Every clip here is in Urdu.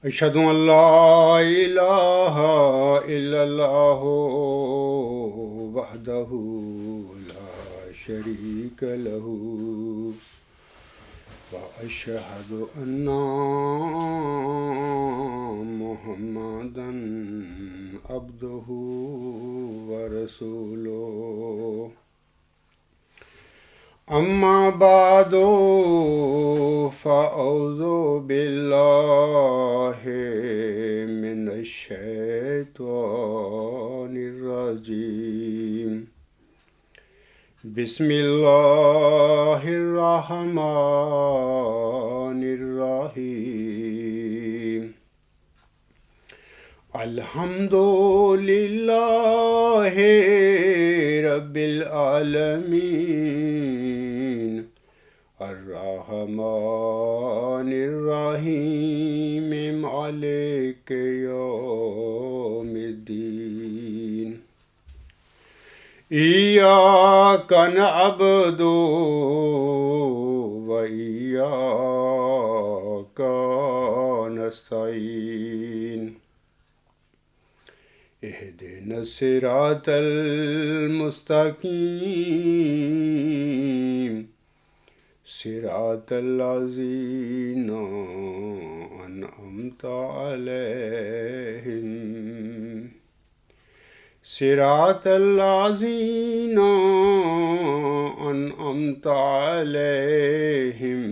أشهد أن لا إله إلا الله وحده لا شريك له وأشهد أن محمدا عبده ورسوله أما بعد فأعوذ بالله من الشيطان الرجيم بسم الله الرحمن الرحيم الحمد لله رب العالمين الرحمن الرحيم مالك يوم الدين إياك نعبد وإياك نستعين اهدنا الصراط المستقيم صراط الذين أنعمت عليهم صراط الذين أنعمت عليهم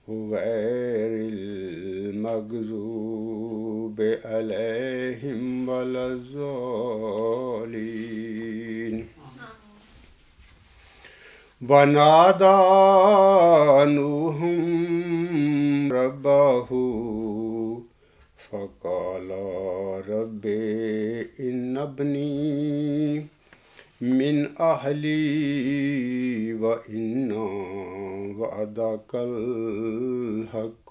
غير المغضوب عليهم ولا الضالين ونادى نوح ربه فقال رب إن ابني من أهلي وإن وعدك الحق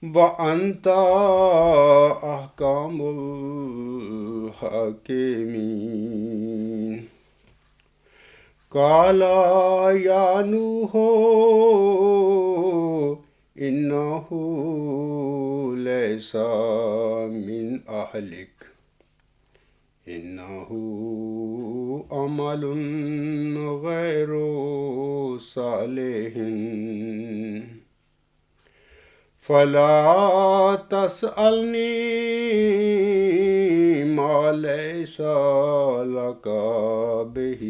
وأنت أحكم الحاكمين قال يا نوح إنه ليس من أهلك إنه عمل غير صالح فلا تسألني ما ليس لك به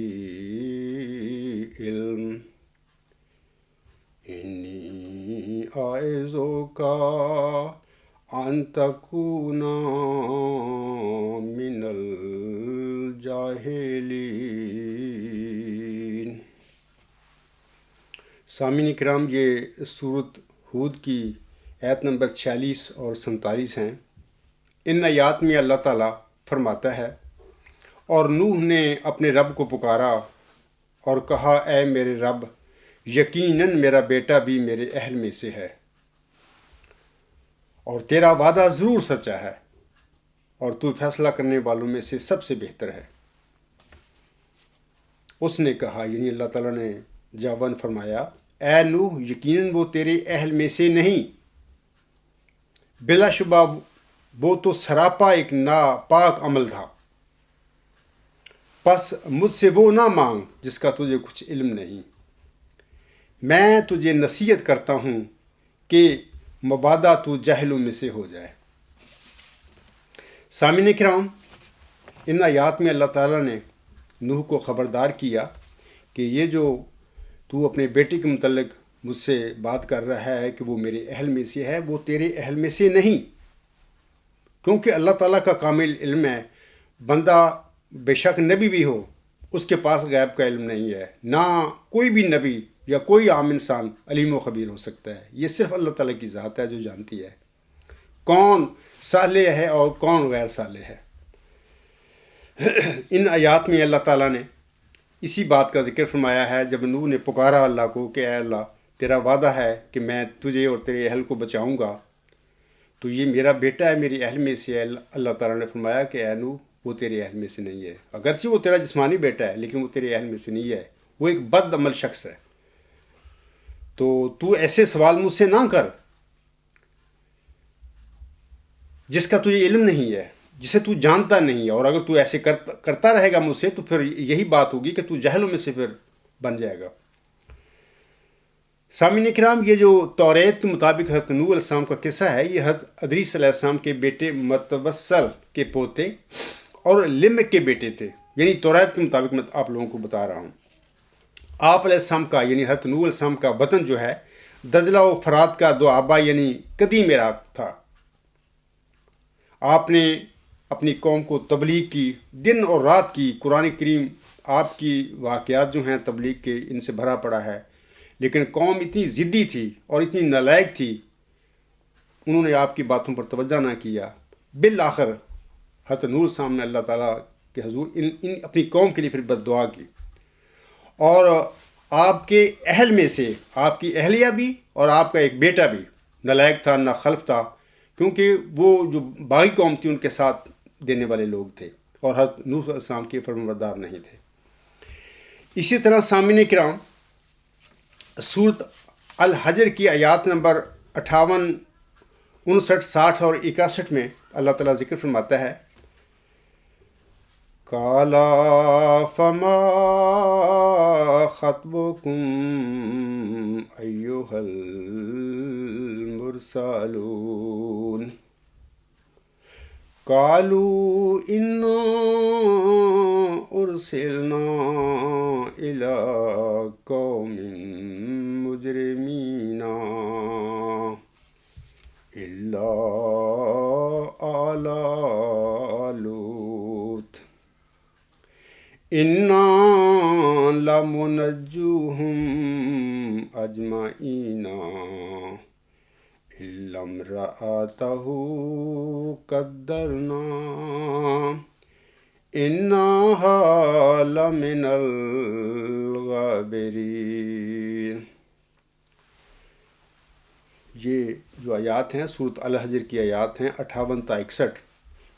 علم إني أعظك أن تكون من الجاہلین۔ سامعین کرام، یہ سورۃ ہود کی آیت نمبر 46 اور 47 ہیں۔ ان آیات میں اللہ تعالیٰ فرماتا ہے، اور نوح نے اپنے رب کو پکارا اور کہا، اے میرے رب، یقیناً میرا بیٹا بھی میرے اہل میں سے ہے، اور تیرا وعدہ ضرور سچا ہے، اور تو فیصلہ کرنے والوں میں سے سب سے بہتر ہے۔ اس نے کہا، یعنی اللہ تعالیٰ نے جواباً فرمایا، اے نوح، یقیناً وہ تیرے اہل میں سے نہیں، بلا شبہ وہ تو سراپا ایک ناپاک عمل تھا، پس مجھ سے وہ نہ مانگ جس کا تجھے کچھ علم نہیں۔ میں تجھے نصیحت کرتا ہوں کہ مبادا تو جاہلوں میں سے ہو جائے۔ سامعین کرام، ان آیات میں اللہ تعالیٰ نے نوح کو خبردار کیا کہ یہ جو تو اپنے بیٹے کے متعلق مجھ سے بات کر رہا ہے کہ وہ میرے اہل میں سے ہے، وہ تیرے اہل میں سے نہیں، کیونکہ اللہ تعالیٰ کا کامل علم ہے۔ بندہ بے شک نبی بھی ہو، اس کے پاس غیب کا علم نہیں ہے، نہ کوئی بھی نبی یا کوئی عام انسان علیم و خبیر ہو سکتا ہے۔ یہ صرف اللہ تعالیٰ کی ذات ہے جو جانتی ہے کون صالح ہے اور کون غیر صالح ہے۔ ان آیات میں اللہ تعالیٰ نے اسی بات کا ذکر فرمایا ہے جب نوح نے پکارا اللہ کو کہ اے اللہ، تیرا وعدہ ہے کہ میں تجھے اور تیرے اہل کو بچاؤں گا، تو یہ میرا بیٹا ہے، میری اہل میں سے ہے۔ اللہ تعالیٰ نے فرمایا کہ اے نوح، وہ تیرے اہل میں سے نہیں ہے، اگرچہ وہ تیرا جسمانی بیٹا ہے لیکن وہ تیرے اہل میں سے نہیں ہے، وہ ایک بد عمل شخص ہے۔ تو ایسے سوال مجھ سے نہ کر جس کا تجھے علم نہیں ہے، جسے تو جانتا نہیں ہے، اور اگر تو ایسے کرتا رہے گا مجھ سے تو پھر یہی بات ہوگی کہ تو جہلوں میں سے پھر بن جائے گا۔ سامعین کرام، یہ جو توریت کے مطابق حضرت نوح علیہ السلام کا قصہ ہے، یہ حضرت ادریس علیہ السلام کے بیٹے متوسل کے پوتے اور لمک کے بیٹے تھے۔ یعنی توریت کے مطابق میں آپ لوگوں کو بتا رہا ہوں۔ آپ علیہ السلام کا یعنی حضرت نوح علیہ السلام کا وطن جو ہے دجلہ و فرات کا دوآبا یعنی قدیم عراق تھا۔ آپ نے اپنی قوم کو تبلیغ کی، دن اور رات کی۔ قرآن کریم آپ کی واقعات جو ہیں تبلیغ کے ان سے بھرا پڑا ہے، لیکن قوم اتنی ضدی تھی اور اتنی نالائق تھی، انہوں نے آپ کی باتوں پر توجہ نہ کیا۔ بالآخر حضرت نوح علیہ السلام نے اللہ تعالیٰ کے حضور ان اپنی قوم کے لیے پھر بد دعا کی، اور آپ کے اہل میں سے آپ کی اہلیہ بھی اور آپ کا ایک بیٹا بھی نالائق تھا، نہ خلف تھا، کیونکہ وہ جو باغی قوم تھی ان کے ساتھ دینے والے لوگ تھے اور حضرت نوح علیہ السلام کے فرمانبردار نہیں تھے۔ اسی طرح سامعین کرام، سورۃ الحجر کی آیات نمبر 58، 59، 60 اور 61 میں اللہ تعالیٰ ذکر فرماتا ہے، قَالَ فَمَا خَطْبُكُمْ أَيُّهَا الْمُرْسَلُونَ قَالُوا إِنَّا أُرْسِلْنَا إِلَىٰ قَوْمٍ مُجْرِمِينَ إِلَّا آلَ لُوطٍ إِنَّا لَمُنَجُّوهُمْ أَجْمَعِينَ إِلَّا امْرَأَتَهُ قَدَّرْنَا إِنَّهَا لَمِنَ الْغَابِرِينَ۔ یہ جو آیات ہیں سورۃ الحجر کی آیات ہیں 58 تا 61،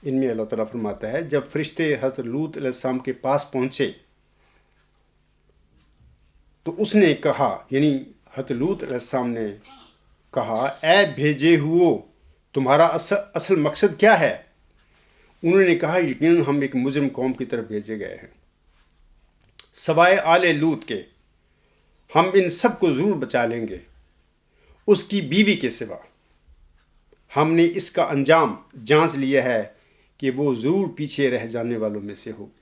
ان میں اللہ تعالیٰ فرماتا ہے، جب فرشتے حضرت لوط علیہ السلام کے پاس پہنچے تو اس نے کہا، یعنی حضرت لوط علیہ السلام نے کہا، اے بھیجے ہوئے، تمہارا اصل مقصد کیا ہے؟ انہوں نے کہا، یقیناً ہم ایک مجرم قوم کی طرف بھیجے گئے ہیں، سوائے آل لوط کے، ہم ان سب کو ضرور بچا لیں گے، اس کی بیوی کے سوا۔ ہم نے اس کا انجام جانچ لیا ہے کہ وہ ضرور پیچھے رہ جانے والوں میں سے ہوگی۔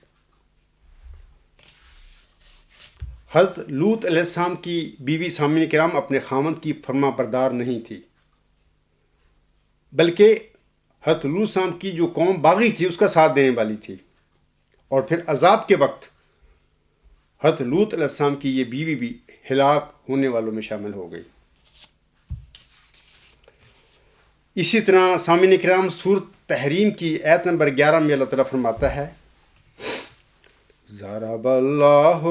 حضرت لوط علیہ السلام کی بیوی سامعین کرام اپنے خاوند کی فرما بردار نہیں تھی، بلکہ حضرت لوط علیہ السلام کی جو قوم باغی تھی اس کا ساتھ دینے والی تھی، اور پھر عذاب کے وقت حضرت لوط علیہ السلام کی یہ بیوی بھی ہلاک ہونے والوں میں شامل ہو گئی۔ اسی طرح سامعین کرام، سورۃ تحریم کی آیت نمبر 11 میں اللہ تعالیٰ فرماتا ہے، ضرب اللہ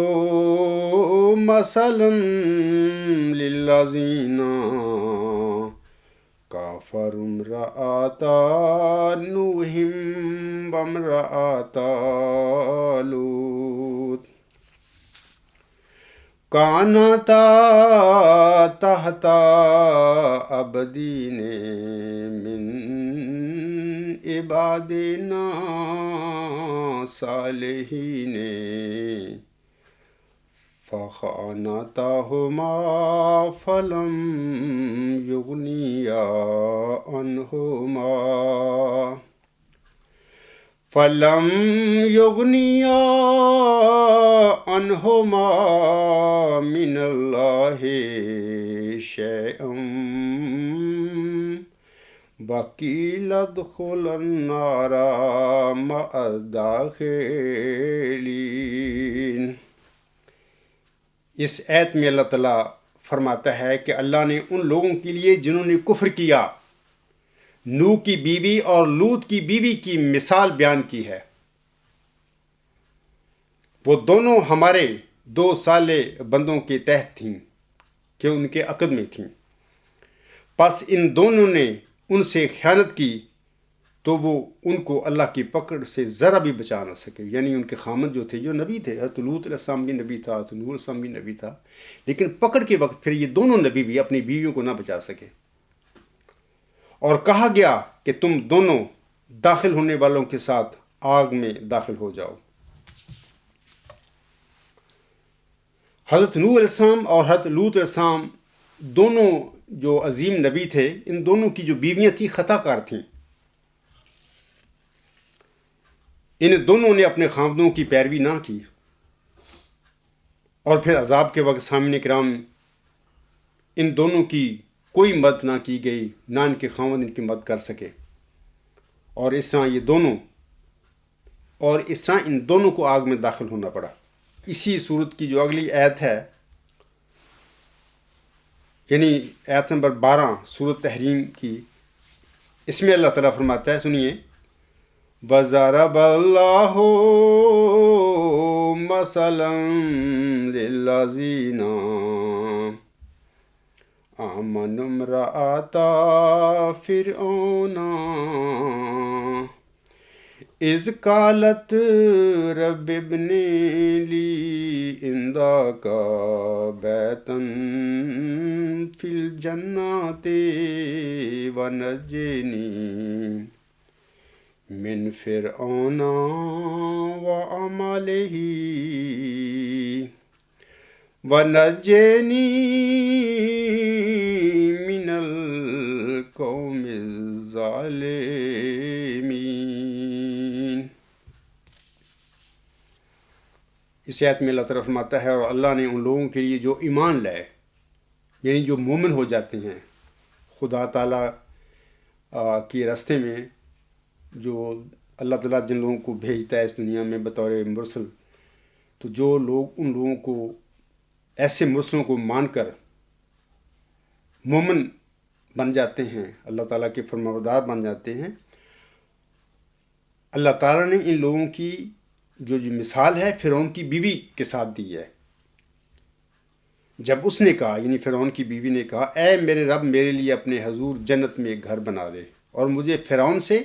مثلا للذین کفروا امرأۃ نوح وامرأۃ لوط کانتا تحت عبدین من عبادنا صالحین فخانتاہما فلم یغنیا عنہما من اللہ شیئا وقیل ادخلا النار مع الداخلین۔ اس آیت میں اللہ تعالیٰ فرماتا ہے کہ اللہ نے ان لوگوں کے لیے جنہوں نے کفر کیا نوح کی بیوی اور لوط کی بیوی کی مثال بیان کی ہے۔ وہ دونوں ہمارے 2 صالح بندوں کے تحت تھیں کہ ان کے عقد میں تھیں، پس ان دونوں نے ان سے خیانت کی تو وہ ان کو اللہ کی پکڑ سے ذرا بھی بچا نہ سکے. یعنی ان کے خامد جو تھے، جو نبی تھے، حضرت لوط علیہ السلام بھی نبی تھا، حضرت نوح علیہ السلام بھی نبی تھا، لیکن پکڑ کے وقت پھر یہ دونوں نبی بھی اپنی بیویوں کو نہ بچا سکے. اور کہا گیا کہ تم دونوں داخل ہونے والوں کے ساتھ آگ میں داخل ہو جاؤ. حضرت نوح علیہ السلام اور حضرت لوط علیہ السلام دونوں جو عظیم نبی تھے، ان دونوں کی جو بیویاں تھیں خطا کار تھیں. ان دونوں نے اپنے خاوندوں کی پیروی نہ کی، اور پھر عذاب کے وقت سامعین کرام ان دونوں کی کوئی مدد نہ کی گئی، نہ ان کے خاوند ان کی مدد کر سکے. اور اس طرح ان دونوں کو آگ میں داخل ہونا پڑا. اسی صورت کی جو اگلی آیت ہے، یعنی آیت نمبر 12 سورۃ تحریم کی، اس میں اللہ تعالیٰ فرماتا ہے، سنیے: وَضَرَبَ اللَّهُ مَثَلًا لِلَّذِينَ آمَنُوا امْرَأَتَ فِرْعَوْنَ إِذْ قَالَتْ رَبِّ ابْنِ لِي عِندَكَ بَيْتًا فِي الْجَنَّةِ وَنَجِّنِي من فرعون وعمله ونجني من القوم الظالمين. اس آیت میں اللہ تعالیٰ فرماتا ہے، اور اللہ نے ان لوگوں کے لیے جو ایمان لائے، یعنی جو مومن ہو جاتے ہیں، خدا تعالیٰ کے راستے میں، جو اللہ تعالیٰ جن لوگوں کو بھیجتا ہے اس دنیا میں بطور مرسل، تو جو لوگ ان لوگوں کو، ایسے مرسلوں کو مان کر مومن بن جاتے ہیں، اللہ تعالیٰ کے فرمانبردار بن جاتے ہیں، اللہ تعالیٰ نے ان لوگوں کی جو مثال ہے فرعون کی بیوی کے ساتھ دی ہے. جب اس نے کہا، یعنی فرعون کی بیوی نے کہا: اے میرے رب، میرے لیے اپنے حضور جنت میں ایک گھر بنا دے، اور مجھے فرعون سے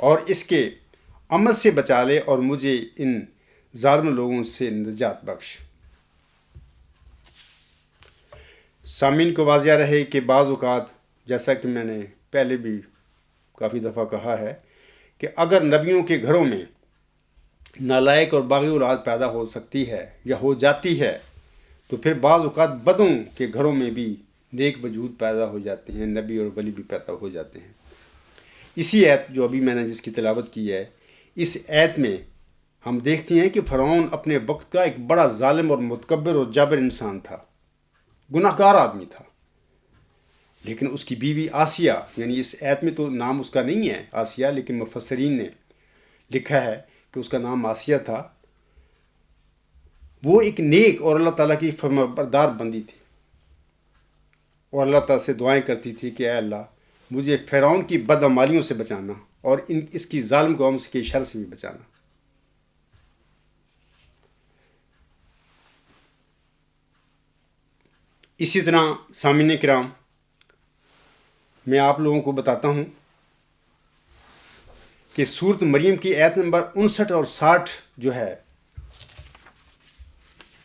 اور اس کے عمل سے بچا لے، اور مجھے ان ظالم لوگوں سے نجات بخش. سامعین کو واضح رہے کہ بعض اوقات، جیسا کہ میں نے پہلے بھی کافی دفعہ کہا ہے، کہ اگر نبیوں کے گھروں میں نالائق اور باغی اولاد پیدا ہو سکتی ہے یا ہو جاتی ہے، تو پھر بعض اوقات بدوں کے گھروں میں بھی نیک وجود پیدا ہو جاتے ہیں، نبی اور ولی بھی پیدا ہو جاتے ہیں. اسی آیت جو ابھی میں نے جس کی تلاوت کی ہے، اس آیت میں ہم دیکھتے ہیں کہ فرعون اپنے وقت کا ایک بڑا ظالم اور متکبر اور جابر انسان تھا، گناہ گار آدمی تھا. لیکن اس کی بیوی آسیہ، یعنی اس آیت میں تو نام اس کا نہیں ہے آسیہ، لیکن مفسرین نے لکھا ہے کہ اس کا نام آسیہ تھا. وہ ایک نیک اور اللہ تعالیٰ کی فرمانبردار بندی تھی، اور اللہ تعالیٰ سے دعائیں کرتی تھی کہ اے اللہ، مجھے فرعون کی بدعمالیوں سے بچانا، اور اس کی ظالم قوم کے شر سے بھی بچانا. اسی طرح سامعین کرام، میں آپ لوگوں کو بتاتا ہوں کہ سورۃ مریم کی آیت نمبر 59 اور 60 جو ہے،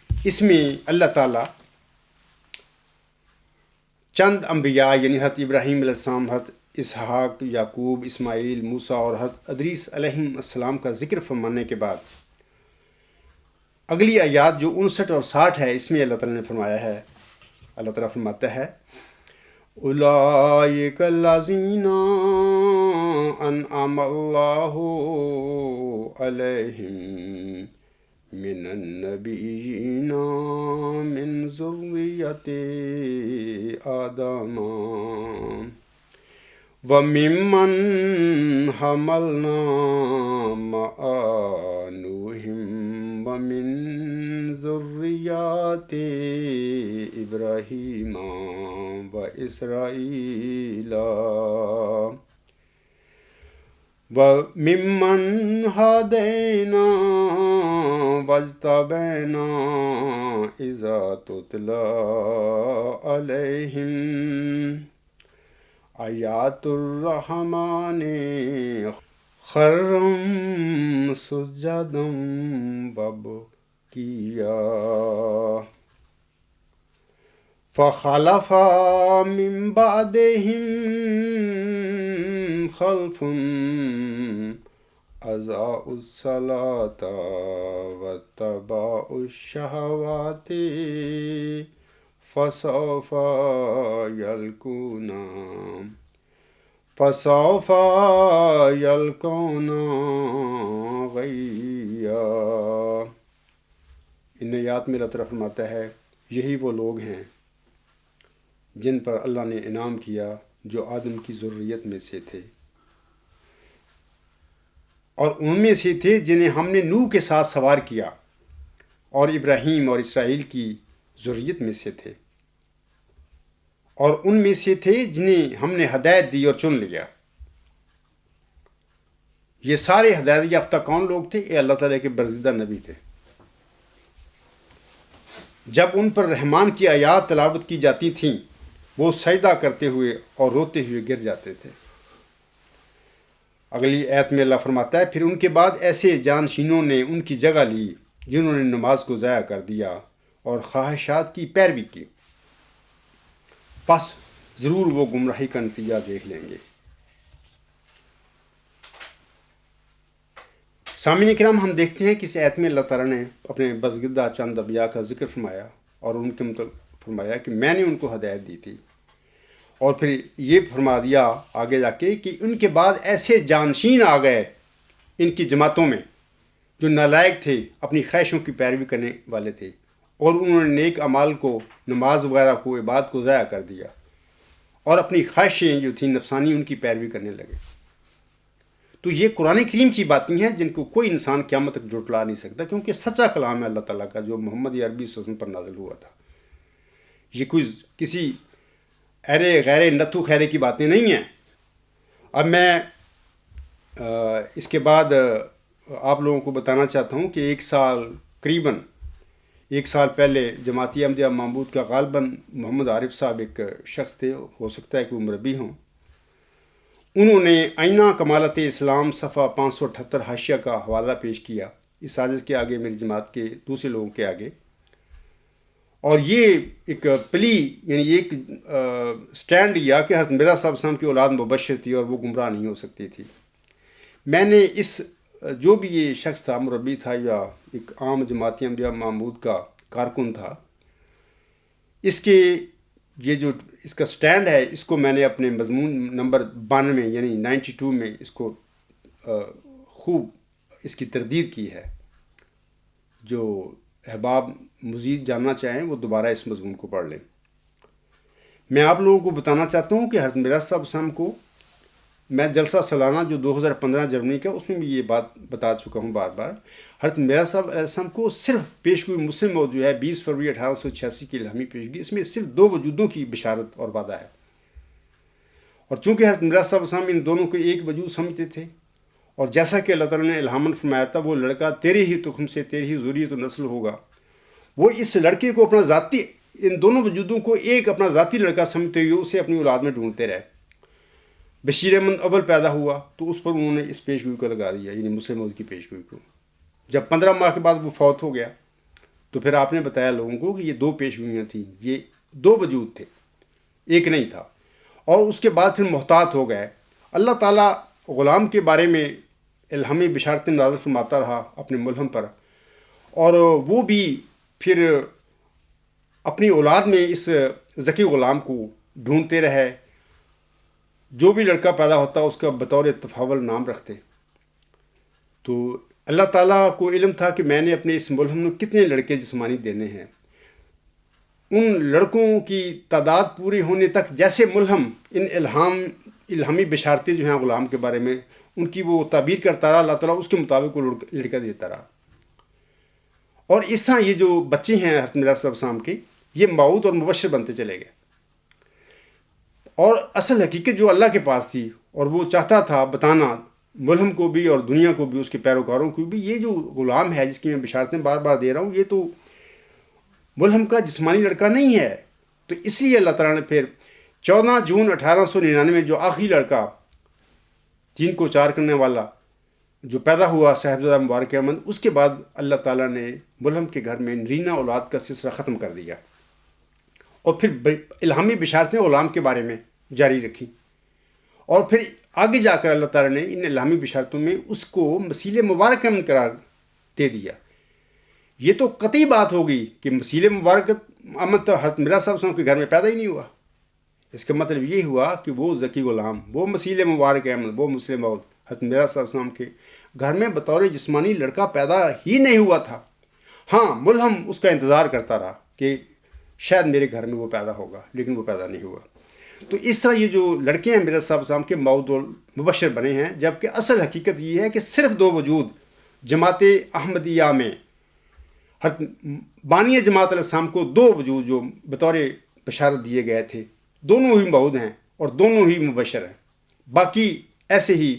اس میں اللہ تعالیٰ چند انبیاء، یعنی حضرت ابراہیم علیہ السلام، حضرت اسحاق، یعقوب، اسماعیل، موسیٰ اور حضرت ادریس علیہ السلام کا ذکر فرمانے کے بعد اگلی آیات جو 59 اور 60 ہے، اس میں اللہ تعالیٰ نے فرمایا ہے، اللہ تعالیٰ فرماتا ہے: اولئک الذین انعم اللہ علیہم من النبیین من ذریۃ آدم وممن حملنا مع نوح ومن ذریۃ ابراہیم واسرائیل وممن ہدینا واجتبینا اذا تتلی علیہم آیات الرحمن خرم سجدم بب کیا فخلف من بعدهم خلف اضاعوا الصلاة واتبعوا الشهوات فسوف یلقون غیا۔ ان آیات میں اللہ تعالیٰ فرماتا ہے یہی وہ لوگ ہیں جن پر اللہ نے انعام کیا جو آدم کی ذریت میں سے تھے، اور ان میں سے تھے جنہیں ہم نے نوح کے ساتھ سوار کیا، اور ابراہیم اور اسرائیل کی ذریت میں سے تھے، اور ان میں سے تھے جنہیں ہم نے ہدایت دی اور چن لیا۔ یہ سارے ہدایت یافتہ کون لوگ تھے؟ یہ اللہ تعالیٰ کے برگزیدہ نبی تھے۔ جب ان پر رحمان کی آیات تلاوت کی جاتی تھیں وہ سجدہ کرتے ہوئے اور روتے ہوئے گر جاتے تھے۔ اگلی آیت میں اللہ فرماتا ہے پھر ان کے بعد ایسے جانشینوں نے ان کی جگہ لی جنہوں نے نماز کو ضائع کر دیا اور خواہشات کی پیروی کی، پس ضرور وہ گمراہی کا نتیجہ دیکھ لیں گے۔ سامعین کرام، ہم دیکھتے ہیں کہ اس آیت میں اللہ تعالیٰ نے اپنے برگزیدہ چند انبیاء کا ذکر فرمایا اور ان کے متعلق فرمایا کہ میں نے ان کو ہدایت دی تھی، اور پھر یہ فرما دیا آگے جا کے کہ ان کے بعد ایسے جانشین آ گئے ان کی جماعتوں میں جو نالائق تھے، اپنی خواہشوں کی پیروی کرنے والے تھے، اور انہوں نے نیک اعمال کو، نماز وغیرہ کو، عبادت کو ضائع کر دیا اور اپنی خواہشیں جو تھیں نفسانی ان کی پیروی کرنے لگے۔ تو یہ قرآن کریم کی باتیں ہیں جن کو کوئی انسان قیامت تک جھٹلا نہیں سکتا، کیونکہ سچا کلام ہے اللہ تعالیٰ کا جو محمد عربی صلی اللہ علیہ وسلم پر نازل ہوا تھا۔ یہ کوئی کسی ارے غیر نتھو خیرے کی باتیں نہیں ہیں۔ اب میں اس کے بعد آپ لوگوں کو بتانا چاہتا ہوں کہ قریباً ایک سال پہلے جماعتی احمدیہ معبود کا غالباً محمد عارف صاحب ایک شخص تھے، ہو سکتا ہے کہ وہ مربی ہوں، انہوں نے آئینہ کمالت اسلام صفحہ 578 حاشیہ کا حوالہ پیش کیا اس سازش کے آگے، میری جماعت کے دوسرے لوگوں کے آگے، اور یہ ایک پلی یعنی ایک سٹینڈ لیا کہ حضرت مرزا صاحب السلام کی اولاد مبشر تھی اور وہ گمراہ نہیں ہو سکتی تھی۔ میں نے اس جو بھی یہ شخص تھا، مربی تھا یا ایک عام جماعتی انبیاء معبود کا کارکن تھا، اس کے یہ جو اس کا سٹینڈ ہے اس کو میں نے اپنے مضمون نمبر 92 یعنی 92 میں اس کو خوب اس کی تردید کی ہے۔ جو احباب مزید جاننا چاہیں وہ دوبارہ اس مضمون کو پڑھ لیں۔ میں آپ لوگوں کو بتانا چاہتا ہوں کہ حضرت مرزا صاحب السلام کو میں جلسہ سالانہ جو 2015 جرمنی کا، اس میں بھی یہ بات بتا چکا ہوں بار بار، حضرت مرزا صاحب علیہ السلام کو صرف پیشگوئی مسلم موضوع جو ہے 20 فروری 1886 کی الہامی پیشگی، اس میں صرف 2 وجودوں کی بشارت اور وعدہ ہے، اور چونکہ حضرت مرزا صاحب السلام ان دونوں کو ایک وجود سمجھتے تھے، اور جیسا کہ اللہ تعالیٰ نے الہاماً فرمایا تھا وہ لڑکا تیرے ہی تخم سے، تیری ہی ذریت و نسل ہوگا، وہ اس لڑکے کو اپنا ذاتی، ان دونوں وجودوں کو ایک اپنا ذاتی لڑکا سمجھتے ہوئے اسے اپنی اولاد میں ڈھونڈتے رہے۔ بشیر احمد اول پیدا ہوا تو اس پر انہوں نے اس پیشگوئی کو لگا دیا، یعنی مسلم موعود کی پیشگوئی کو۔ جب 15 ماہ کے بعد وہ فوت ہو گیا تو پھر آپ نے بتایا لوگوں کو کہ یہ 2 پیشگوئیاں تھیں، یہ 2 وجود تھے، ایک نہیں تھا، اور اس کے بعد پھر محتاط ہو گئے۔ اللہ تعالیٰ غلام کے بارے میں الہامی بشارتیں نازل فرماتا رہا اپنے ملہم پر، اور وہ بھی پھر اپنی اولاد میں اس ذکی غلام کو ڈھونڈتے رہے، جو بھی لڑکا پیدا ہوتا اس کا بطور تفاول نام رکھتے۔ تو اللہ تعالیٰ کو علم تھا کہ میں نے اپنے اس ملہم میں کتنے لڑکے جسمانی دینے ہیں، ان لڑکوں کی تعداد پوری ہونے تک جیسے ملہم ان الہامی بشارتیں جو ہیں غلام کے بارے میں ان کی وہ تعبیر کرتا رہا، اللہ تعالیٰ اس کے مطابق وہ لڑکا دیتا رہا، اور اس طرح یہ جو بچے ہیں حضرت مرزا صاحب السلام کے، یہ موعود اور مبشر بنتے چلے گئے۔ اور اصل حقیقت جو اللہ کے پاس تھی اور وہ چاہتا تھا بتانا ملہم کو بھی اور دنیا کو بھی، اس کے پیروکاروں کو بھی، یہ جو غلام ہے جس کی میں بشارتیں بار بار دے رہا ہوں، یہ تو ملہم کا جسمانی لڑکا نہیں ہے۔ تو اس لیے اللہ تعالیٰ نے پھر 14 جون 1899 جو آخری لڑکا 3 کو 4 کرنے والا جو پیدا ہوا صاحبزادہ مبارک احمد، اس کے بعد اللہ تعالیٰ نے ملہم کے گھر میں نرینہ اولاد کا سلسلہ ختم کر دیا اور پھر الہامی بشارتیں غلام کے بارے میں جاری رکھی، اور پھر آگے جا کر اللہ تعالیٰ نے ان الہامی بشارتوں میں اس کو مسیح مبارک احمد قرار دے دیا۔ یہ تو قطعی بات ہوگی کہ مسیح مبارک احمد تو حضرت مرزا صاحب وسلم کے گھر میں پیدا ہی نہیں ہوا۔ اس کا مطلب یہ ہوا کہ وہ ذکی غلام، وہ مسیح مبارک احمد، وہ مسلم موعود حضرت مرزا صاحب وسلم کے گھر میں بطور جسمانی لڑکا پیدا ہی نہیں ہوا تھا۔ ہاں، ملہم اس کا انتظار کرتا رہا کہ شاید میرے گھر میں وہ پیدا ہوگا، لیکن وہ پیدا نہیں ہوا۔ تو اس طرح یہ جو لڑکے ہیں مرزا صاحب وسلم کے موعود اور مبشر بنے ہیں، جبکہ اصل حقیقت یہ ہے کہ صرف 2 وجود جماعت احمدیہ میں بانی جماعت علیہ السلام کو 2 وجود جو بطور بشارت دیے گئے تھے، دونوں ہی موعود ہیں اور دونوں ہی مبشر ہیں۔ باقی ایسے ہی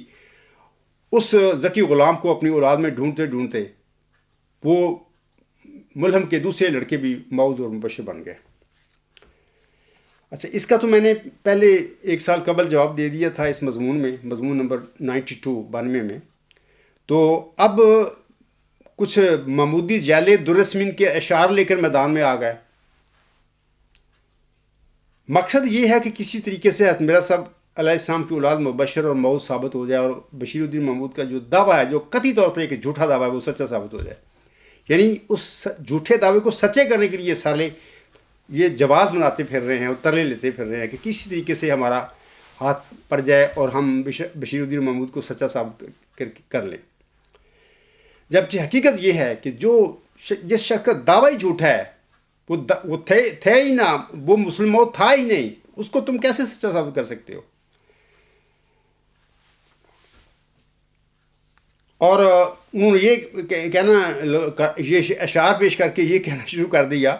اس ذکی غلام کو اپنی اولاد میں ڈھونڈتے ڈھونڈتے وہ ملہم کے دوسرے لڑکے بھی موعود اور مبشر بن گئے۔ اچھا، اس کا تو میں نے پہلے 1 سال قبل جواب دے دیا تھا اس مضمون میں، مضمون نمبر 92 میں۔ تو اب کچھ محمودی جیل درسمین کے اشعار لے کر میدان میں آ گئے۔ مقصد یہ ہے کہ کسی طریقے سے حضرت مرزا صاحب علیہ السلام کی اولاد مبشر اور موعود ثابت ہو جائے، اور بشیر الدین محمود کا جو دعویٰ ہے، جو قطعی طور پر ایک جھوٹا دعویٰ ہے، وہ سچا ثابت ہو جائے۔ یعنی اس جھوٹے دعوے کو سچے کرنے کے لیے سارے یہ جواز بناتے پھر رہے ہیں اور ترلے لیتے پھر رہے ہیں کہ کسی طریقے سے ہمارا ہاتھ پڑ جائے اور ہم بشیر الدین محمود کو سچا ثابت کر لیں، جبکہ حقیقت یہ ہے کہ جس شخص کا دعویٰ ہی جھوٹا ہے، وہ تھے ہی نہ، وہ مسلم تھا ہی نہیں، اس کو تم کیسے سچا ثابت کر سکتے ہو؟ اور انہوں نے یہ اشعار پیش کر کے یہ کہنا شروع کر دیا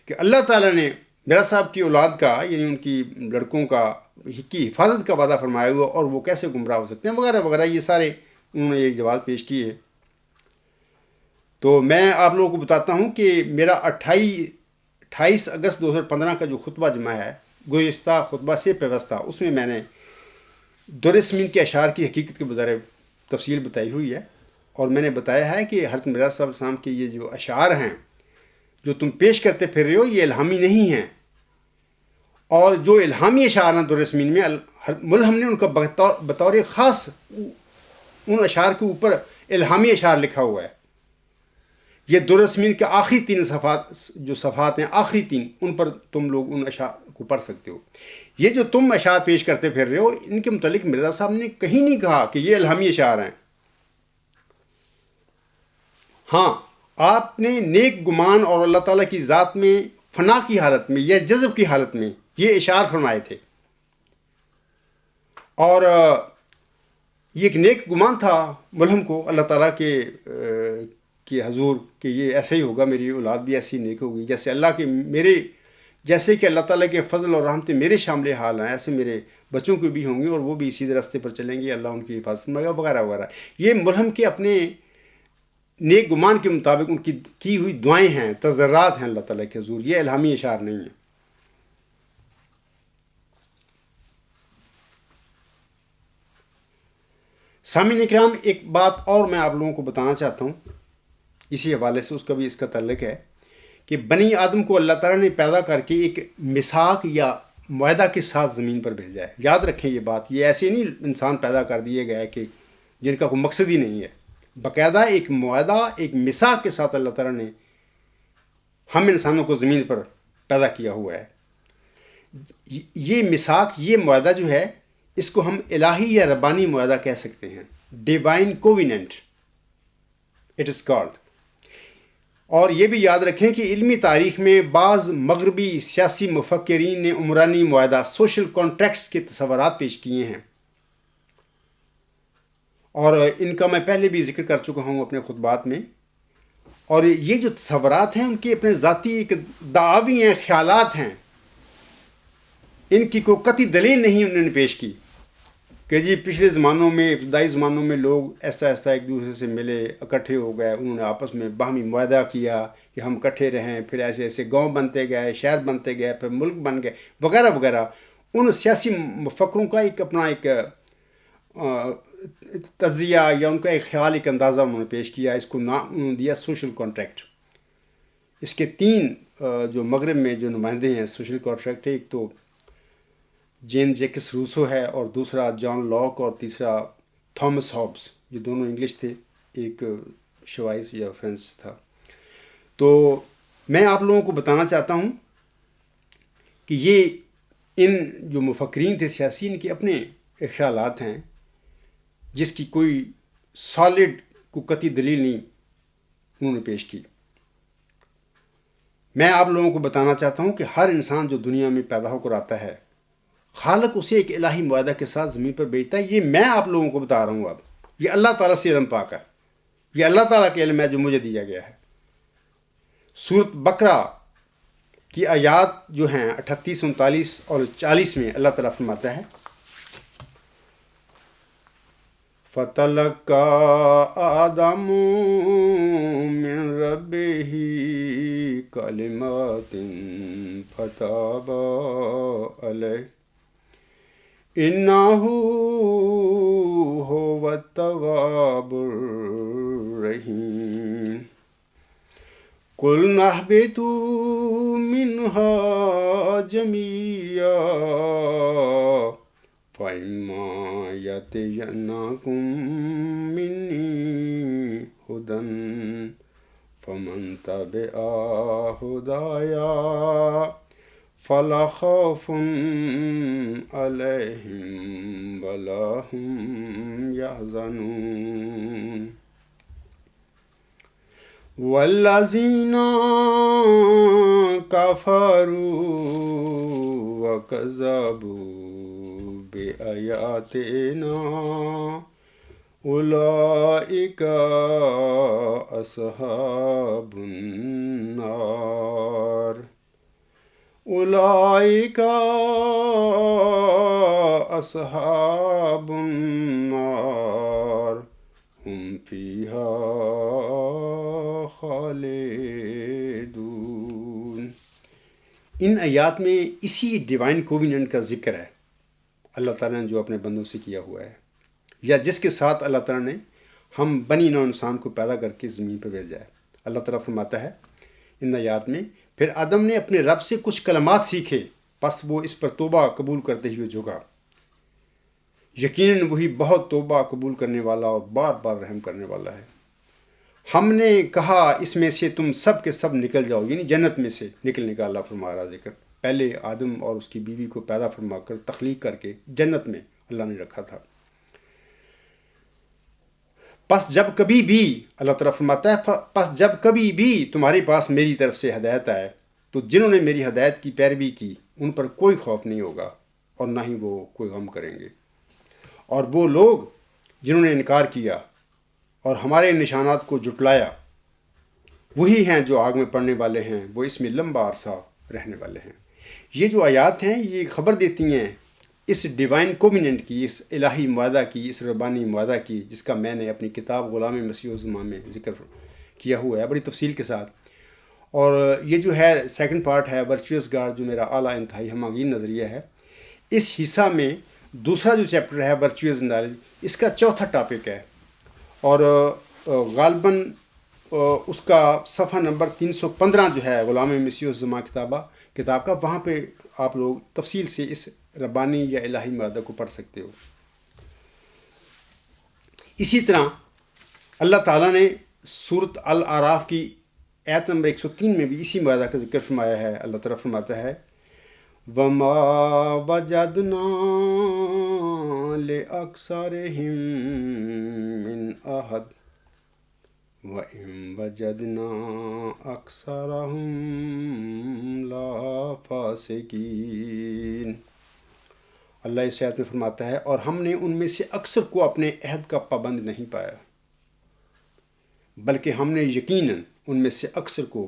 کہ اللہ تعالیٰ نے مرزا صاحب کی اولاد کا، یعنی ان کی لڑکوں کی حفاظت کا وعدہ فرمایا ہوا، اور وہ کیسے گمراہ ہو سکتے ہیں، وغیرہ وغیرہ، یہ سارے انہوں نے یہ جواب پیش کیے۔ تو میں آپ لوگوں کو بتاتا ہوں کہ میرا 28 اگست 2015 کا جو خطبہ جمع ہے، گزشتہ خطبہ سے پیوستہ، اس میں نے درسمین کے اشعار کی حقیقت کے بارے تفصیل بتائی ہوئی ہے، اور میں نے بتایا ہے کہ حضرت مرزا صاحب السلام کے یہ جو اشعار ہیں جو تم پیش کرتے پھر رہے ہو، یہ الہامی نہیں ہیں، اور جو الہامی اشعار ہیں درسمین میں، ملہم نے ان کا بطور خاص ان اشعار کے اوپر الہامی اشعار لکھا ہوا ہے۔ یہ درسمین کے آخری 3 صفحات ہیں، آخری 3، ان پر تم لوگ ان اشعار کو پڑھ سکتے ہو۔ یہ جو تم اشعار پیش کرتے پھر رہے ہو، ان کے متعلق مرزا صاحب نے کہیں نہیں کہا کہ یہ الہامی اشعار ہیں۔ ہاں، آپ نے نیک گمان اور اللہ تعالیٰ کی ذات میں فنا کی حالت میں یا جذب کی حالت میں یہ اشعار فرمائے تھے، اور یہ ایک نیک گمان تھا ملہم کو اللہ تعالیٰ کے حضور کہ یہ ایسے ہی ہوگا، میری اولاد بھی ایسی نیک ہوگی، جیسے کہ اللہ تعالیٰ کے فضل اور رحمت میرے شامل حال ہیں، ایسے میرے بچوں کے بھی ہوں گے، اور وہ بھی اسی راستے پر چلیں گے، اللہ ان کی حفاظت فرمائے گا، وغیرہ وغیرہ۔ یہ ملہم کے اپنے نیک گمان کے مطابق ان کی ہوئی دعائیں ہیں، تضرعات ہیں اللہ تعالیٰ کے حضور، یہ الہامی اشعار نہیں ہیں۔ سامعین اکرام، ایک بات اور میں آپ لوگوں کو بتانا چاہتا ہوں اسی حوالے سے، اس کا تعلق ہے کہ بنی آدم کو اللہ تعالیٰ نے پیدا کر کے ایک میثاق یا معاہدہ کے ساتھ زمین پر بھیجا ہے۔ یاد رکھیں یہ بات، یہ ایسے نہیں انسان پیدا کر دیے گئے کہ جن کا کوئی مقصد ہی نہیں ہے، باقاعدہ ایک معاہدہ، ایک میثاق کے ساتھ اللہ تعالیٰ نے ہم انسانوں کو زمین پر پیدا کیا ہوا ہے۔ یہ میثاق، یہ معاہدہ جو ہے، اس کو ہم الہی یا ربانی معاہدہ کہہ سکتے ہیں، divine covenant it is called. اور یہ بھی یاد رکھیں کہ علمی تاریخ میں بعض مغربی سیاسی مفکرین نے عمرانی معاہدہ، سوشل کانٹریکٹس کے تصورات پیش کیے ہیں، اور ان کا میں پہلے بھی ذکر کر چکا ہوں اپنے خطبات میں۔ اور یہ جو تصورات ہیں، ان کے اپنے ذاتی ایک دعاوی ہیں، خیالات ہیں، ان کی کوئی قطعی دلیل نہیں انہوں نے پیش کی کہ جی پچھلے زمانوں میں، ابتدائی زمانوں میں لوگ ایسا ایک دوسرے سے ملے، اکٹھے ہو گئے، انہوں نے آپس میں باہمی معاہدہ کیا کہ ہم اکٹھے رہیں، پھر ایسے گاؤں بنتے گئے، شہر بنتے گئے، پھر ملک بن گئے، وغیرہ وغیرہ۔ ان سیاسی مفکروں کا ایک اپنا ایک تجزیہ یا ان کا ایک خیال، ایک اندازہ انہوں نے پیش کیا. اس کو نام انہوں نے دیا سوشل کانٹریکٹ. اس کے 3 جو مغرب میں جو نمائندے ہیں سوشل کانٹریکٹ، ایک تو جین جیکس روسو ہے، اور دوسرا جان لاک، اور تیسرا تھامس ہابس. یہ دونوں انگلش تھے، ایک شوائس یا فرینچ تھا. تو میں آپ لوگوں کو بتانا چاہتا ہوں کہ یہ ان جو مفکرین تھے سیاسی، ان کے اپنے خیالات ہیں جس کی کوئی سالڈ کو قطعی دلیل نہیں انہوں نے پیش کی. میں آپ لوگوں کو بتانا چاہتا ہوں کہ ہر انسان جو دنیا میں پیدا ہو کر آتا ہے، خالق اسے ایک الہی معاہدہ کے ساتھ زمین پر بھیجتا ہے. یہ میں آپ لوگوں کو بتا رہا ہوں. اب یہ اللہ تعالیٰ سے علم پا کر، یہ اللہ تعالیٰ کے علم ہے جو مجھے دیا گیا ہے. سورۃ بقرہ کی آیات جو ہیں 38، 39 اور 40 میں اللہ تعالیٰ فرماتا ہے فَتَلَقَّىٰ آدَمُ مِن رَّبِّهِ كَلِمَاتٍ فَتَابَ عَلَيْهِ إِنَّهُ هُوَ التَّوَّابُ الرَّحِيمُ. قُلْنَا اهْبِطُوا مِنْهَا جَمِيعًا فَإِمَّا يَأْتِيَنَّكُم مِّنِّي هُدًى فَمَن تَبِعَ هُدَايَ فَلَا خَوْفٌ عَلَيْهِمْ وَلَا هُمْ يَحْزَنُونَ. وَالَّذِينَ كَفَرُوا وَكَذَّبُوا بِآيَاتِنَا أُولَٰئِكَ أَصْحَابُ النَّارِ أُولَٰئِكَ أَصْحَابُ النَّارِ هُمْ فِيهَا خالدون. ان آیات میں اسی ڈیوائن کووننٹ کا ذکر ہے اللہ تعالیٰ نے جو اپنے بندوں سے کیا ہوا ہے، یا جس کے ساتھ اللہ تعالیٰ نے ہم بنی نوع انسان کو پیدا کر کے زمین پہ بھیجا ہے. اللہ تعالیٰ فرماتا ہے ان آیات میں پھر آدم نے اپنے رب سے کچھ کلمات سیکھے، پس وہ اس پر توبہ قبول کرتے ہوئے جھکا. یقیناً وہی بہت توبہ قبول کرنے والا اور بار بار رحم کرنے والا ہے. ہم نے کہا اس میں سے تم سب کے سب نکل جاؤ، یعنی جنت میں سے نکلنے کا اللہ فرما رہا ذکر. پہلے آدم اور اس کی بیوی کو پیدا فرما کر تخلیق کر کے جنت میں اللہ نے رکھا تھا. پس جب کبھی بھی اللہ تعالیٰ فرماتا ہے پس جب کبھی بھی تمہارے پاس میری طرف سے ہدایت آئے تو جنہوں نے میری ہدایت کی پیروی کی ان پر کوئی خوف نہیں ہوگا اور نہ ہی وہ کوئی غم کریں گے. اور وہ لوگ جنہوں نے انکار کیا اور ہمارے نشانات کو جھٹلایا وہی ہیں جو آگ میں پڑنے والے ہیں، وہ اس میں لمبا عرصہ رہنے والے ہیں. یہ جو آیات ہیں یہ خبر دیتی ہیں اس ڈیوائن کووننٹ کی، اس الہی معاہدہ کی، اس ربانی معاہدہ کی، جس کا میں نے اپنی کتاب غلام مسیح الزمان میں ذکر کیا ہوا ہے بڑی تفصیل کے ساتھ. اور یہ جو ہے سیکنڈ پارٹ ہے ورچوئس گاڈ، جو میرا اعلیٰ انتہائی ہمانگین نظریہ ہے. اس حصہ میں دوسرا جو چیپٹر ہے ورچوئس نالج، اس کا چوتھا ٹاپک ہے، اور غالباً اس کا صفحہ نمبر 315 جو ہے غلام مسیح الزمان کتاب کا، وہاں پہ آپ لوگ تفصیل سے اس ربانی یا الہی معاہدہ کو پڑھ سکتے ہو. اسی طرح اللہ تعالیٰ نے سورۃ الاعراف کی آیت نمبر 103 میں بھی اسی معاہدہ کا ذکر فرمایا ہے. اللہ تعالیٰ فرماتا ہے وَمَا وَجَدْنَا لِأَكْثَرِهِم مِّنْ أَحَدٍ وَإِن وَجَدْنَا أَكْثَرَهُمْ لَفَاسِقِينَ. اللہ اس آیت میں فرماتا ہے اور ہم نے ان میں سے اکثر کو اپنے عہد کا پابند نہیں پایا، بلکہ ہم نے یقیناً ان میں سے اکثر کو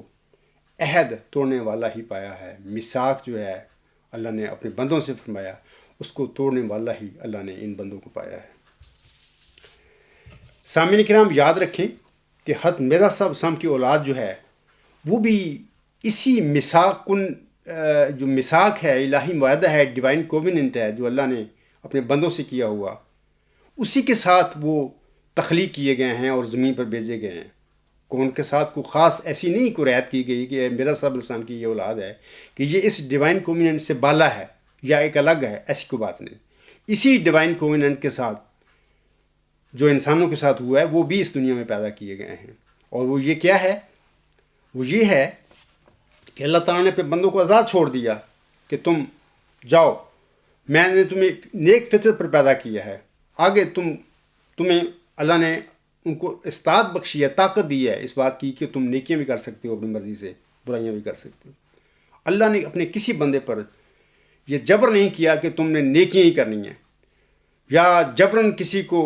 عہد توڑنے والا ہی پایا ہے. میثاق جو ہے اللہ نے اپنے بندوں سے فرمایا، اس کو توڑنے والا ہی اللہ نے ان بندوں کو پایا ہے. سامعین کرام یاد رکھیں کہ حضرت مرزا صاحب اسلام کی اولاد جو ہے وہ بھی اسی میثاق کن جو میثاق ہے، الہی معاہدہ ہے، ڈیوائن کووننٹ ہے جو اللہ نے اپنے بندوں سے کیا ہوا، اسی کے ساتھ وہ تخلیق کیے گئے ہیں اور زمین پر بھیجے گئے ہیں. کون کے ساتھ کوئی خاص ایسی نہیں کوئی رعایت کی گئی کہ میرا صاحب السلام کی یہ اولاد ہے کہ یہ اس ڈیوائن کووننٹ سے بالا ہے یا ایک الگ ہے، ایسی کوئی بات نہیں. اسی ڈیوائن کووننٹ کے ساتھ جو انسانوں کے ساتھ ہوا ہے وہ بھی اس دنیا میں پیدا کیے گئے ہیں. اور وہ یہ کیا ہے؟ وہ یہ ہے کہ اللہ تعالیٰ نے اپنے بندوں کو آزاد چھوڑ دیا کہ تم جاؤ، میں نے تمہیں نیک فطرت پر پیدا کیا ہے، آگے تمہیں اللہ نے ان کو استعداد بخشی ہے، طاقت دی ہے اس بات کی کہ تم نیکیاں بھی کر سکتے ہو اپنی مرضی سے، برائیاں بھی کر سکتے ہو. اللہ نے اپنے کسی بندے پر یہ جبر نہیں کیا کہ تم نے نیکیاں ہی کرنی ہیں، یا جبراً کسی کو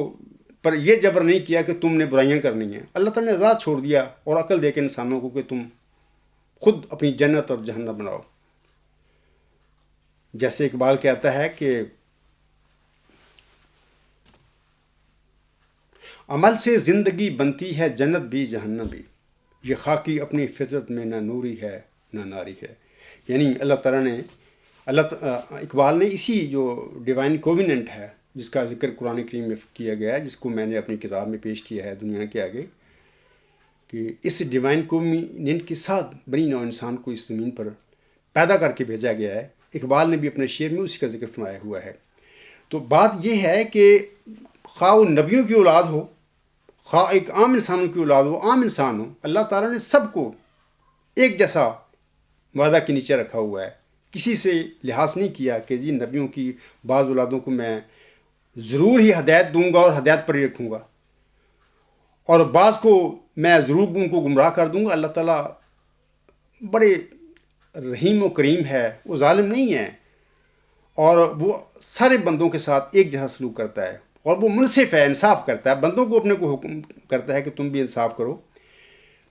پر یہ جبر نہیں کیا کہ تم نے برائیاں کرنی ہیں. اللہ تعالیٰ نے آزاد چھوڑ دیا اور عقل دے کے انسانوں کو کہ تم خود اپنی جنت اور جہنم بناؤ. جیسے اقبال کہتا ہے کہ عمل سے زندگی بنتی ہے جنت بھی جہنم بھی، یہ خاکی اپنی فطرت میں نہ نوری ہے نہ ناری ہے. یعنی اللہ تعالیٰ نے اقبال نے اسی جو ڈیوائن کووننٹ ہے جس کا ذکر قرآن کریم میں کیا گیا ہے، جس کو میں نے اپنی کتاب میں پیش کیا ہے دنیا کے آگے، کہ اس ڈیوائن کووننٹ کے ساتھ بنی نوع انسان کو اس زمین پر پیدا کر کے بھیجا گیا ہے. اقبال نے بھی اپنے شعر میں اسی کا ذکر فرمایا ہوا ہے. تو بات یہ ہے کہ خواہ وہ نبیوں کی اولاد ہو، خواہ ایک عام انسانوں کی اولاد ہو، عام انسان ہو، اللہ تعالیٰ نے سب کو ایک جیسا وعدہ کے نیچے رکھا ہوا ہے. کسی سے لحاظ نہیں کیا کہ جی نبیوں کی بعض اولادوں کو میں ضرور ہی ہدایت دوں گا اور ہدایت پر ہی رکھوں گا، اور بعض کو میں ضرور ان کو گمراہ کر دوں گا. اللہ تعالیٰ بڑے رحیم و کریم ہے، وہ ظالم نہیں ہے، اور وہ سارے بندوں کے ساتھ ایک جیسا سلوک کرتا ہے، اور وہ منصف ہے، انصاف کرتا ہے. بندوں کو اپنے کو حکم کرتا ہے کہ تم بھی انصاف کرو.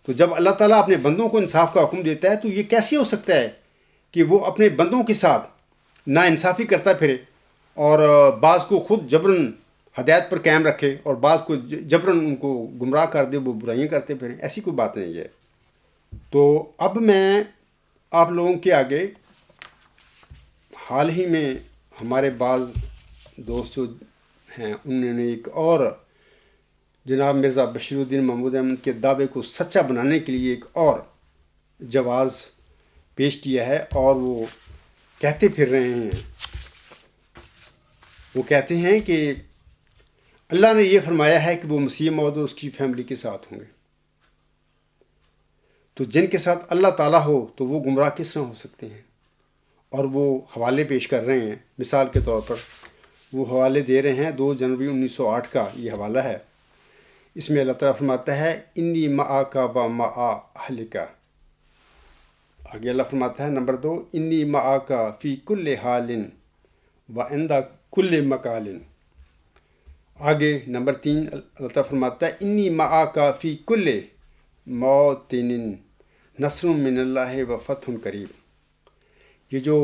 تو جب اللہ تعالیٰ اپنے بندوں کو انصاف کا حکم دیتا ہے تو یہ کیسے ہو سکتا ہے کہ وہ اپنے بندوں کے ساتھ نا انصافی کرتا پھرے اور بعض کو خود جبراً ہدایت پر قائم رکھے اور بعض کو جبراً ان کو گمراہ کر دے، وہ برائیاں کرتے پھریں؟ ایسی کوئی بات نہیں ہے. تو اب میں آپ لوگوں کے آگے حال ہی میں ہمارے بعض دوست جو ہیں انہوں نے ایک اور جناب مرزا بشیر الدین محمود احمد کے دعوے کو سچا بنانے کے لیے ایک اور جواز پیش کیا ہے، اور وہ کہتے پھر رہے ہیں، وہ کہتے ہیں کہ اللہ نے یہ فرمایا ہے کہ وہ مسیح موعود اور اس کی فیملی کے ساتھ ہوں گے. تو جن کے ساتھ اللہ تعالیٰ ہو تو وہ گمراہ کس طرح ہو سکتے ہیں؟ اور وہ حوالے پیش کر رہے ہیں. مثال کے طور پر وہ حوالے دے رہے ہیں 2 جنوری 1908 کا یہ حوالہ ہے. اس میں اللہ تعالیٰ فرماتا ہے انی معاک و مع اہلک. آگے اللہ فرماتا ہے نمبر 2 انی معاک فی کل حال و عند کل مقال. آگے نمبر 3 اللہ تعالیٰ فرماتا ہے انی معاک فی کل موطن نصر من اللہ و فتح قریب. یہ جو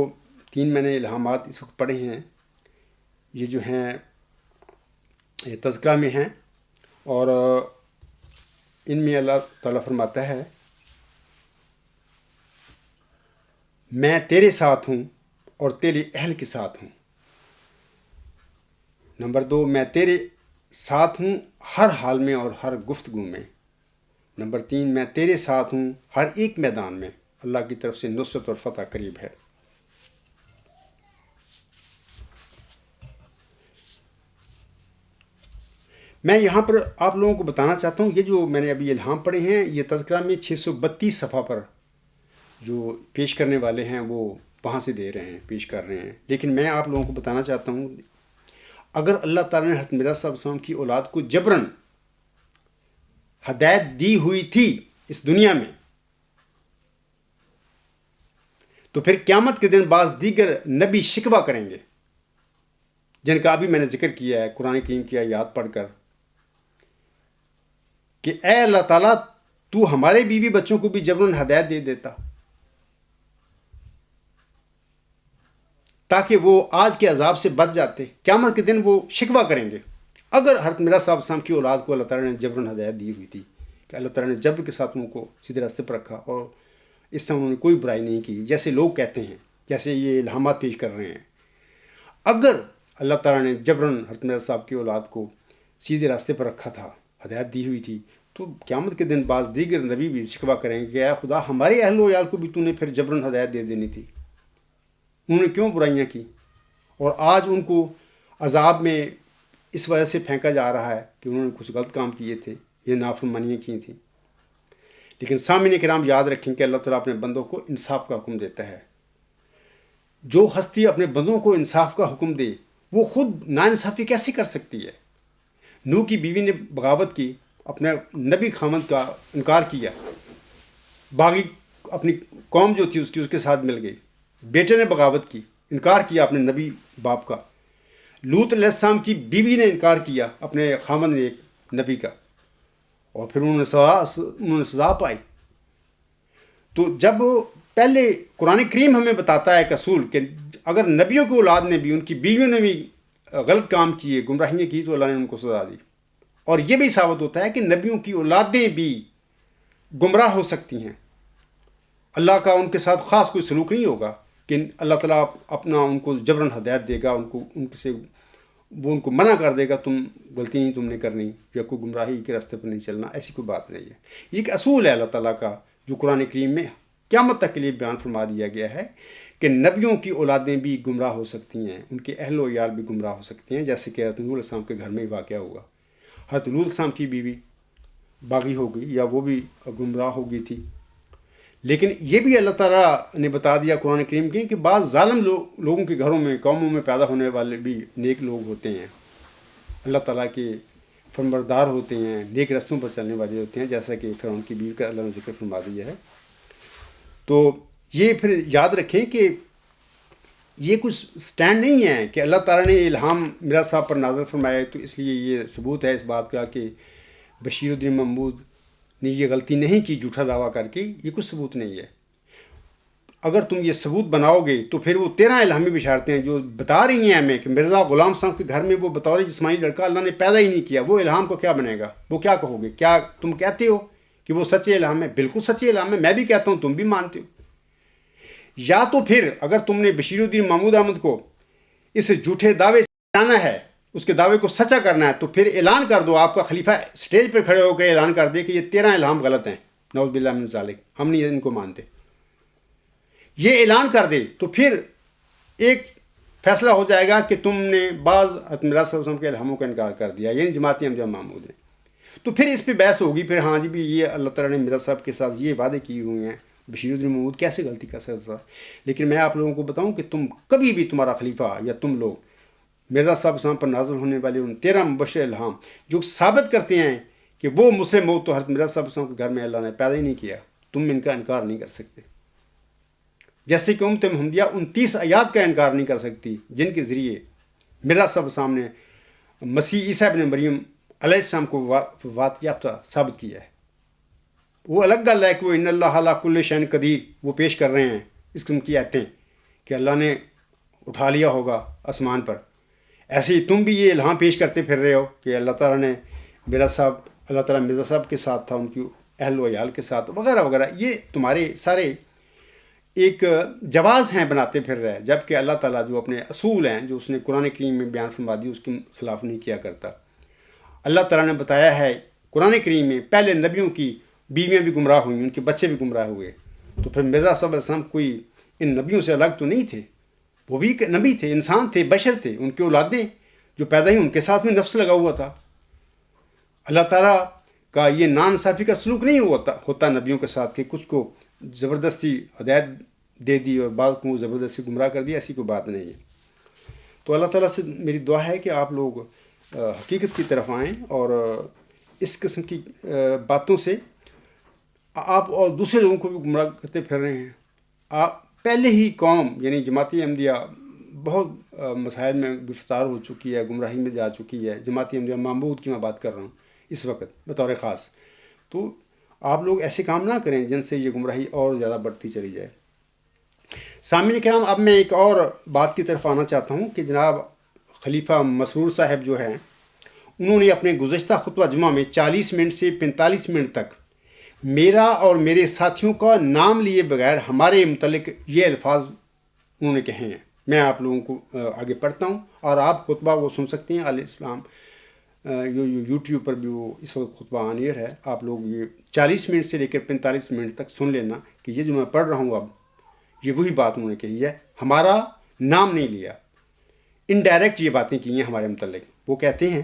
3 میں نے الہامات اس وقت پڑھے ہیں یہ جو ہیں یہ تذکرہ میں ہیں، اور ان میں اللہ تعالیٰ فرماتا ہے میں تیرے ساتھ ہوں اور تیرے اہل کے ساتھ ہوں. نمبر 2 میں تیرے ساتھ ہوں ہر حال میں اور ہر گفتگو میں. نمبر 3 میں تیرے ساتھ ہوں ہر ایک میدان میں، اللہ کی طرف سے نصرت اور فتح قریب ہے. میں یہاں پر آپ لوگوں کو بتانا چاہتا ہوں یہ جو میں نے ابھی الہام پڑھے ہیں یہ تذکرہ میں 632 صفحہ پر جو پیش کرنے والے ہیں وہ وہاں سے دے رہے ہیں، پیش کر رہے ہیں. لیکن میں آپ لوگوں کو بتانا چاہتا ہوں اگر اللہ تعالیٰ نے حضرت مرزا صاحب السلام کی اولاد کو جبراً ہدایت دی ہوئی تھی اس دنیا میں تو پھر قیامت کے دن بعض دیگر نبی شکوہ کریں گے جن کا ابھی میں نے ذکر کیا ہے قرآن کریم کی آیات پڑھ کر کہ اے اللہ تعالیٰ تو ہمارے بیوی بچوں کو بھی جبراً ہدایت دے دیتا تاکہ وہ آج کے عذاب سے بچ جاتے. قیامت کے دن وہ شکوہ کریں گے اگر حضرت مرزا صاحب السلام کی اولاد کو اللہ تعالیٰ نے جبراً ہدایت دی ہوئی تھی کہ اللہ تعالیٰ نے جبر کے ساتھ ان کو سیدھے راستے پر رکھا اور اس سے انہوں نے کوئی برائی نہیں کی، جیسے لوگ کہتے ہیں، جیسے یہ الہامات پیش کر رہے ہیں۔ اگر اللہ تعالیٰ نے جبراً حضرت مرزا صاحب کی اولاد کو سیدھے راستے پر رکھا تھا، ہدایت دی ہوئی تھی، تو قیامت کے دن بعض دیگر نبی بھی شکوہ کریں گے کہ اے خدا، ہمارے اہل و عیال کو بھی تو نے پھر جبراً ہدایت دے دینی تھی، انہوں نے کیوں برائیاں کی؟ اور آج ان کو عذاب میں اس وجہ سے پھینکا جا رہا ہے کہ انہوں نے کچھ غلط کام کیے تھے، یہ نافرمانیاں کی تھیں۔ لیکن سامعین کرام یاد رکھیں کہ اللہ تعالیٰ اپنے بندوں کو انصاف کا حکم دیتا ہے۔ جو ہستی اپنے بندوں کو انصاف کا حکم دے، وہ خود ناانصافی کیسے کر سکتی ہے؟ نوح کی بیوی نے بغاوت کی، اپنے نبی خامند کا انکار کیا، باغی اپنی قوم جو تھی اس کے ساتھ مل گئی۔ بیٹے نے بغاوت کی، انکار کیا اپنے نبی باپ کا۔ لوط علیہ السلام کی بیوی نے انکار کیا اپنے خامند نے ایک نبی کا، اور پھر انہوں نے سزا پائی۔ تو جب پہلے قرآن کریم ہمیں بتاتا ہے ایک اصول کہ اگر نبیوں کی اولاد نے بھی، ان کی بیویوں نے بھی غلط کام کیے، گمراہیاں کی، تو اللہ نے ان کو سزا دی۔ اور یہ بھی ثابت ہوتا ہے کہ نبیوں کی اولادیں بھی گمراہ ہو سکتی ہیں۔ اللہ کا ان کے ساتھ خاص کوئی سلوک نہیں ہوگا کہ اللہ تعالیٰ اپنا ان کو جبراً ہدایت دے گا، وہ ان کو منع کر دے گا، تم غلطی نہیں تم نے کرنی، یا کوئی گمراہی کے راستے پر نہیں چلنا، ایسی کوئی بات نہیں ہے۔ یہ ایک اصول ہے اللہ تعالیٰ کا جو قرآن کریم میں قیامت تک کے لیے بیان فرما دیا گیا ہے کہ نبیوں کی اولادیں بھی گمراہ ہو سکتی ہیں، ان کے اہل و عیال بھی گمراہ ہو سکتے ہیں، جیسے کہ حضرت نوح علیہ السلام کے گھر میں ہی واقعہ ہوا۔ حضرت لوط علیہ السلام کی بیوی باغی ہو گئی، یا وہ بھی گمراہ ہو گئی تھی۔ لیکن یہ بھی اللہ تعالیٰ نے بتا دیا قرآن کریم کی کہ بعض ظالم لوگوں کے گھروں میں، قوموں میں پیدا ہونے والے بھی نیک لوگ ہوتے ہیں، اللہ تعالیٰ کے فرمانبردار ہوتے ہیں، نیک رستوں پر چلنے والے ہوتے ہیں، جیسا کہ فرعون کی بیوی کا اللہ نے ذکر فرما دیا ہے۔ تو یہ پھر یاد رکھیں کہ یہ کچھ سٹینڈ نہیں ہے کہ اللہ تعالیٰ نے الہام مرزا صاحب پر نازل فرمایا تو اس لیے یہ ثبوت ہے اس بات کا کہ بشیر الدین محمود نے یہ غلطی نہیں کی جھوٹا دعویٰ کر کے، یہ کچھ ثبوت نہیں ہے۔ اگر تم یہ ثبوت بناؤ گے تو پھر وہ 13 الہامی بشارتیں ہیں جو بتا رہی ہیں ہمیں کہ مرزا غلام صاحب کے گھر میں وہ بطور جسمانی لڑکا اللہ نے پیدا ہی نہیں کیا، وہ الہام کو کیا بنے گا؟ وہ کیا کہو گے؟ کیا تم کہتے ہو کہ وہ سچے الہام ہے؟ بالکل سچے الہام ہے، میں بھی کہتا ہوں، تم بھی مانتے ہو۔ یا تو پھر اگر تم نے بشیر الدین محمود احمد کو اس جھوٹے دعوے سے آنا ہے، اس کے دعوے کو سچا کرنا ہے، تو پھر اعلان کر دو، آپ کا خلیفہ سٹیج پر کھڑے ہو کے اعلان کر دے کہ یہ 13 الہام غلط ہیں، نعوذ باللہ من ذالک، ہم نہیں ان کو مانتے۔ یہ اعلان کر دے تو پھر ایک فیصلہ ہو جائے گا کہ تم نے بعض حضرت مرزا صلی اللہ علیہ وسلم کے الہاموں کا انکار کر دیا، یعنی جماعت احمدیہ محمود نے۔ تو پھر اس پہ بحث ہوگی، پھر ہاں جی بھی یہ اللہ تعالیٰ نے مرزا صاحب کے ساتھ یہ وعدے کیے ہوئے ہیں، بشیر الدین محمود کیسے غلطی کر سکتا؟ لیکن میں آپ لوگوں کو بتاؤں کہ تم کبھی بھی، تمہارا خلیفہ یا تم لوگ مرزا صاحب اسلام پر نازل ہونے والے ان 13 مبشر الہام جو ثابت کرتے ہیں کہ وہ مسلم ہو، تو حضرت مرزا صاحب اسلام کے گھر میں اللہ نے پیدا ہی نہیں کیا، تم ان کا انکار نہیں کر سکتے۔ جیسے کہ امت محمدیہ 29 آیات کا انکار نہیں کر سکتی جن کے ذریعے مرزا صاحب اسلام نے مسیح عیسیٰ ابن مریم علیہ السلام کو وفات یافتہ ثابت کیا ہے۔ وہ الگ گل ہے کہ وہ ان اللہ علی کل شیء قدیر وہ پیش کر رہے ہیں اس قسم کی آیتیں کہ اللہ نے اٹھا لیا ہوگا آسمان پر۔ ایسے ہی تم بھی یہ الہام پیش کرتے پھر رہے ہو کہ اللہ تعالیٰ نے اللہ تعالیٰ مرزا صاحب کے ساتھ تھا، ان کی اہل و عیال کے ساتھ وغیرہ وغیرہ، یہ تمہارے سارے ایک جواز ہیں بناتے پھر رہے، جبکہ اللہ تعالیٰ جو اپنے اصول ہیں جو اس نے قرآن کریم میں بیان فرما دی اس کے خلاف نہیں کیا کرتا۔ اللہ تعالیٰ نے بتایا ہے قرآن کریم میں پہلے نبیوں کی بیویاں بھی گمراہ ہوئیں، ان کے بچے بھی گمراہ ہوئے، تو پھر مرزا صاحب علیہ السلام کوئی ان نبیوں سے الگ تو نہیں تھے، وہ بھی نبی تھے، انسان تھے، بشر تھے، ان کی اولادیں جو پیدا ہوئی ان کے ساتھ میں نفس لگا ہوا تھا۔ اللہ تعالیٰ کا یہ ناانصافی کا سلوک نہیں ہوتا نبیوں کے ساتھ کہ کچھ کو زبردستی ہدایت دے دی اور بعض کو زبردستی گمراہ کر دیا، ایسی کوئی بات نہیں ہے۔ تو اللہ تعالیٰ سے میری دعا ہے کہ آپ لوگ حقیقت کی طرف آئیں اور اس قسم کی باتوں سے آپ اور دوسرے لوگوں کو بھی گمراہ کرتے پھر رہے ہیں۔ آپ پہلے ہی قوم یعنی جماعت احمدیہ بہت مسائل میں گرفتار ہو چکی ہے، گمراہی میں جا چکی ہے۔ جماعت احمدیہ محمود کی میں بات کر رہا ہوں اس وقت بطور خاص۔ تو آپ لوگ ایسے کام نہ کریں جن سے یہ گمراہی اور زیادہ بڑھتی چلی جائے۔ سامعین کرام، اب میں ایک اور بات کی طرف آنا چاہتا ہوں کہ جناب خلیفہ مسرور صاحب جو ہیں، انہوں نے اپنے گزشتہ خطبہ جمعہ میں 40 منٹ سے 45 منٹ تک میرا اور میرے ساتھیوں کا نام لیے بغیر ہمارے متعلق یہ الفاظ انہوں نے کہے ہیں۔ میں آپ لوگوں کو آگے پڑھتا ہوں اور آپ خطبہ وہ سن سکتے ہیں علیہ السلام، یوٹیوب پر بھی وہ اس وقت خطبہ آن ایئر ہے، آپ لوگ یہ 40 منٹ سے لے کر 45 منٹ تک سن لینا کہ یہ جو میں پڑھ رہا ہوں اب یہ وہی بات انہوں نے کہی ہے، ہمارا نام نہیں لیا، انڈائریکٹ یہ باتیں کی ہیں ہمارے متعلق۔ وہ کہتے ہیں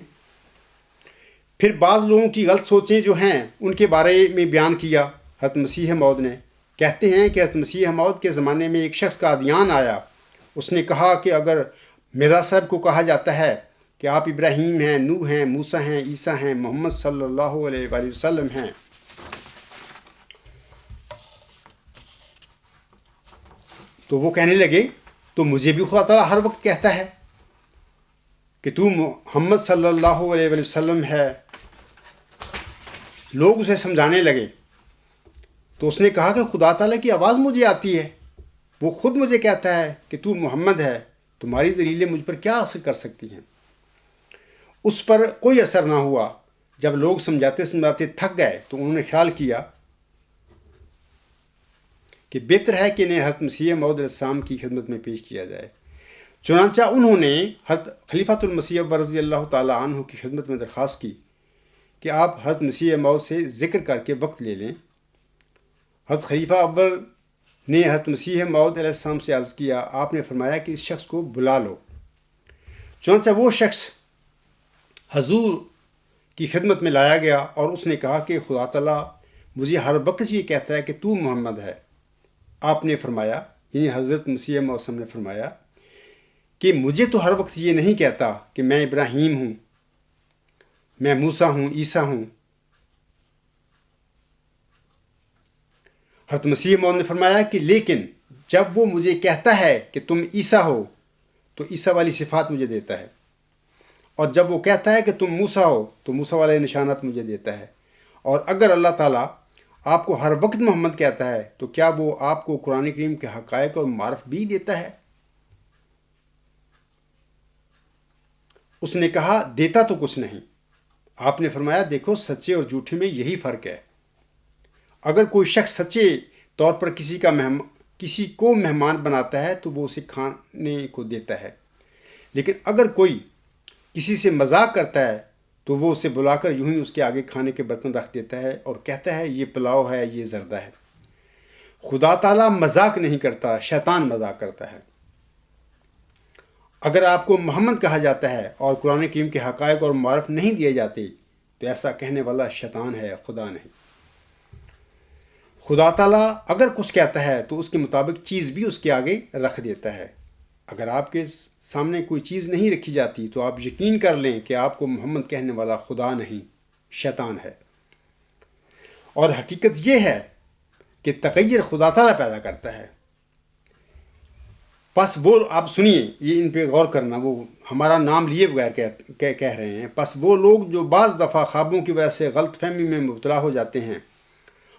پھر بعض لوگوں کی غلط سوچیں جو ہیں ان کے بارے میں بیان کیا حضرت مسیح موعود نے۔ کہتے ہیں کہ حضرت مسیح موعود کے زمانے میں ایک شخص کا ادیان آیا، اس نے کہا کہ اگر مرزا صاحب کو کہا جاتا ہے کہ آپ ابراہیم ہیں، نوح ہیں، موسیٰ ہیں، عیسیٰ ہیں، محمد صلی اللہ علیہ وآلہ وسلم ہیں، تو وہ کہنے لگے تو مجھے بھی خدا تعالیٰ ہر وقت کہتا ہے کہ تو محمد صلی اللہ علیہ وآلہ وسلم ہے۔ لوگ اسے سمجھانے لگے تو اس نے کہا کہ خدا تعالیٰ کی آواز مجھے آتی ہے، وہ خود مجھے کہتا ہے کہ تو محمد ہے، تمہاری دلیلیں مجھ پر کیا اثر کر سکتی ہیں؟ اس پر کوئی اثر نہ ہوا۔ جب لوگ سمجھاتے سمجھاتے تھک گئے تو انہوں نے خیال کیا کہ بہتر ہے کہ انہیں حضرت مسیح موعود علیہ السلام کی خدمت میں پیش کیا جائے۔ چنانچہ انہوں نے حضرت خلیفۃ المسیح رضی اللہ تعالیٰ عنہ کی خدمت میں درخواست کی کہ آپ حضرت مسیح موعود سے ذکر کر کے وقت لے لیں۔ حضرت خلیفہ اول نے حضرت مسیح موعود علیہ السلام سے عرض کیا، آپ نے فرمایا کہ اس شخص کو بلا لو۔ چنانچہ وہ شخص حضور کی خدمت میں لایا گیا اور اس نے کہا کہ خدا تعالیٰ مجھے ہر وقت یہ کہتا ہے کہ تو محمد ہے۔ آپ نے فرمایا، یعنی حضرت مسیح موعود نے فرمایا کہ مجھے تو ہر وقت یہ نہیں کہتا کہ میں ابراہیم ہوں، میں موسیٰ ہوں، عیسیٰ ہوں۔ حضرت مسیح موعود نے فرمایا کہ لیکن جب وہ مجھے کہتا ہے کہ تم عیسیٰ ہو تو عیسیٰ والی صفات مجھے دیتا ہے، اور جب وہ کہتا ہے کہ تم موسیٰ ہو تو موسیٰ والے نشانات مجھے دیتا ہے۔ اور اگر اللہ تعالیٰ آپ کو ہر وقت محمد کہتا ہے تو کیا وہ آپ کو قرآن کریم کے حقائق اور معرف بھی دیتا ہے؟ اس نے کہا دیتا تو کچھ نہیں۔ آپ نے فرمایا دیکھو سچے اور جھوٹے میں یہی فرق ہے۔ اگر کوئی شخص سچے طور پر کسی کو مہمان بناتا ہے تو وہ اسے کھانے کو دیتا ہے، لیکن اگر کوئی کسی سے مذاق کرتا ہے تو وہ اسے بلا کر یوں ہی اس کے آگے کھانے کے برتن رکھ دیتا ہے اور کہتا ہے یہ پلاؤ ہے، یہ زردہ ہے۔ خدا تعالیٰ مذاق نہیں کرتا، شیطان مذاق کرتا ہے۔ اگر آپ کو محمد کہا جاتا ہے اور قرآن کریم کے حقائق اور معرف نہیں دیے جاتے تو ایسا کہنے والا شیطان ہے، خدا نہیں۔ خدا تعالیٰ اگر کچھ کہتا ہے تو اس کے مطابق چیز بھی اس کے آگے رکھ دیتا ہے۔ اگر آپ کے سامنے کوئی چیز نہیں رکھی جاتی تو آپ یقین کر لیں کہ آپ کو محمد کہنے والا خدا نہیں، شیطان ہے۔ اور حقیقت یہ ہے کہ تغیر خدا تعالیٰ پیدا کرتا ہے۔ پس وہ آپ سنیے، یہ ان پہ غور کرنا، وہ ہمارا نام لیے بغیر کہہ رہے ہیں۔ پس وہ لوگ جو بعض دفعہ خوابوں کی وجہ سے غلط فہمی میں مبتلا ہو جاتے ہیں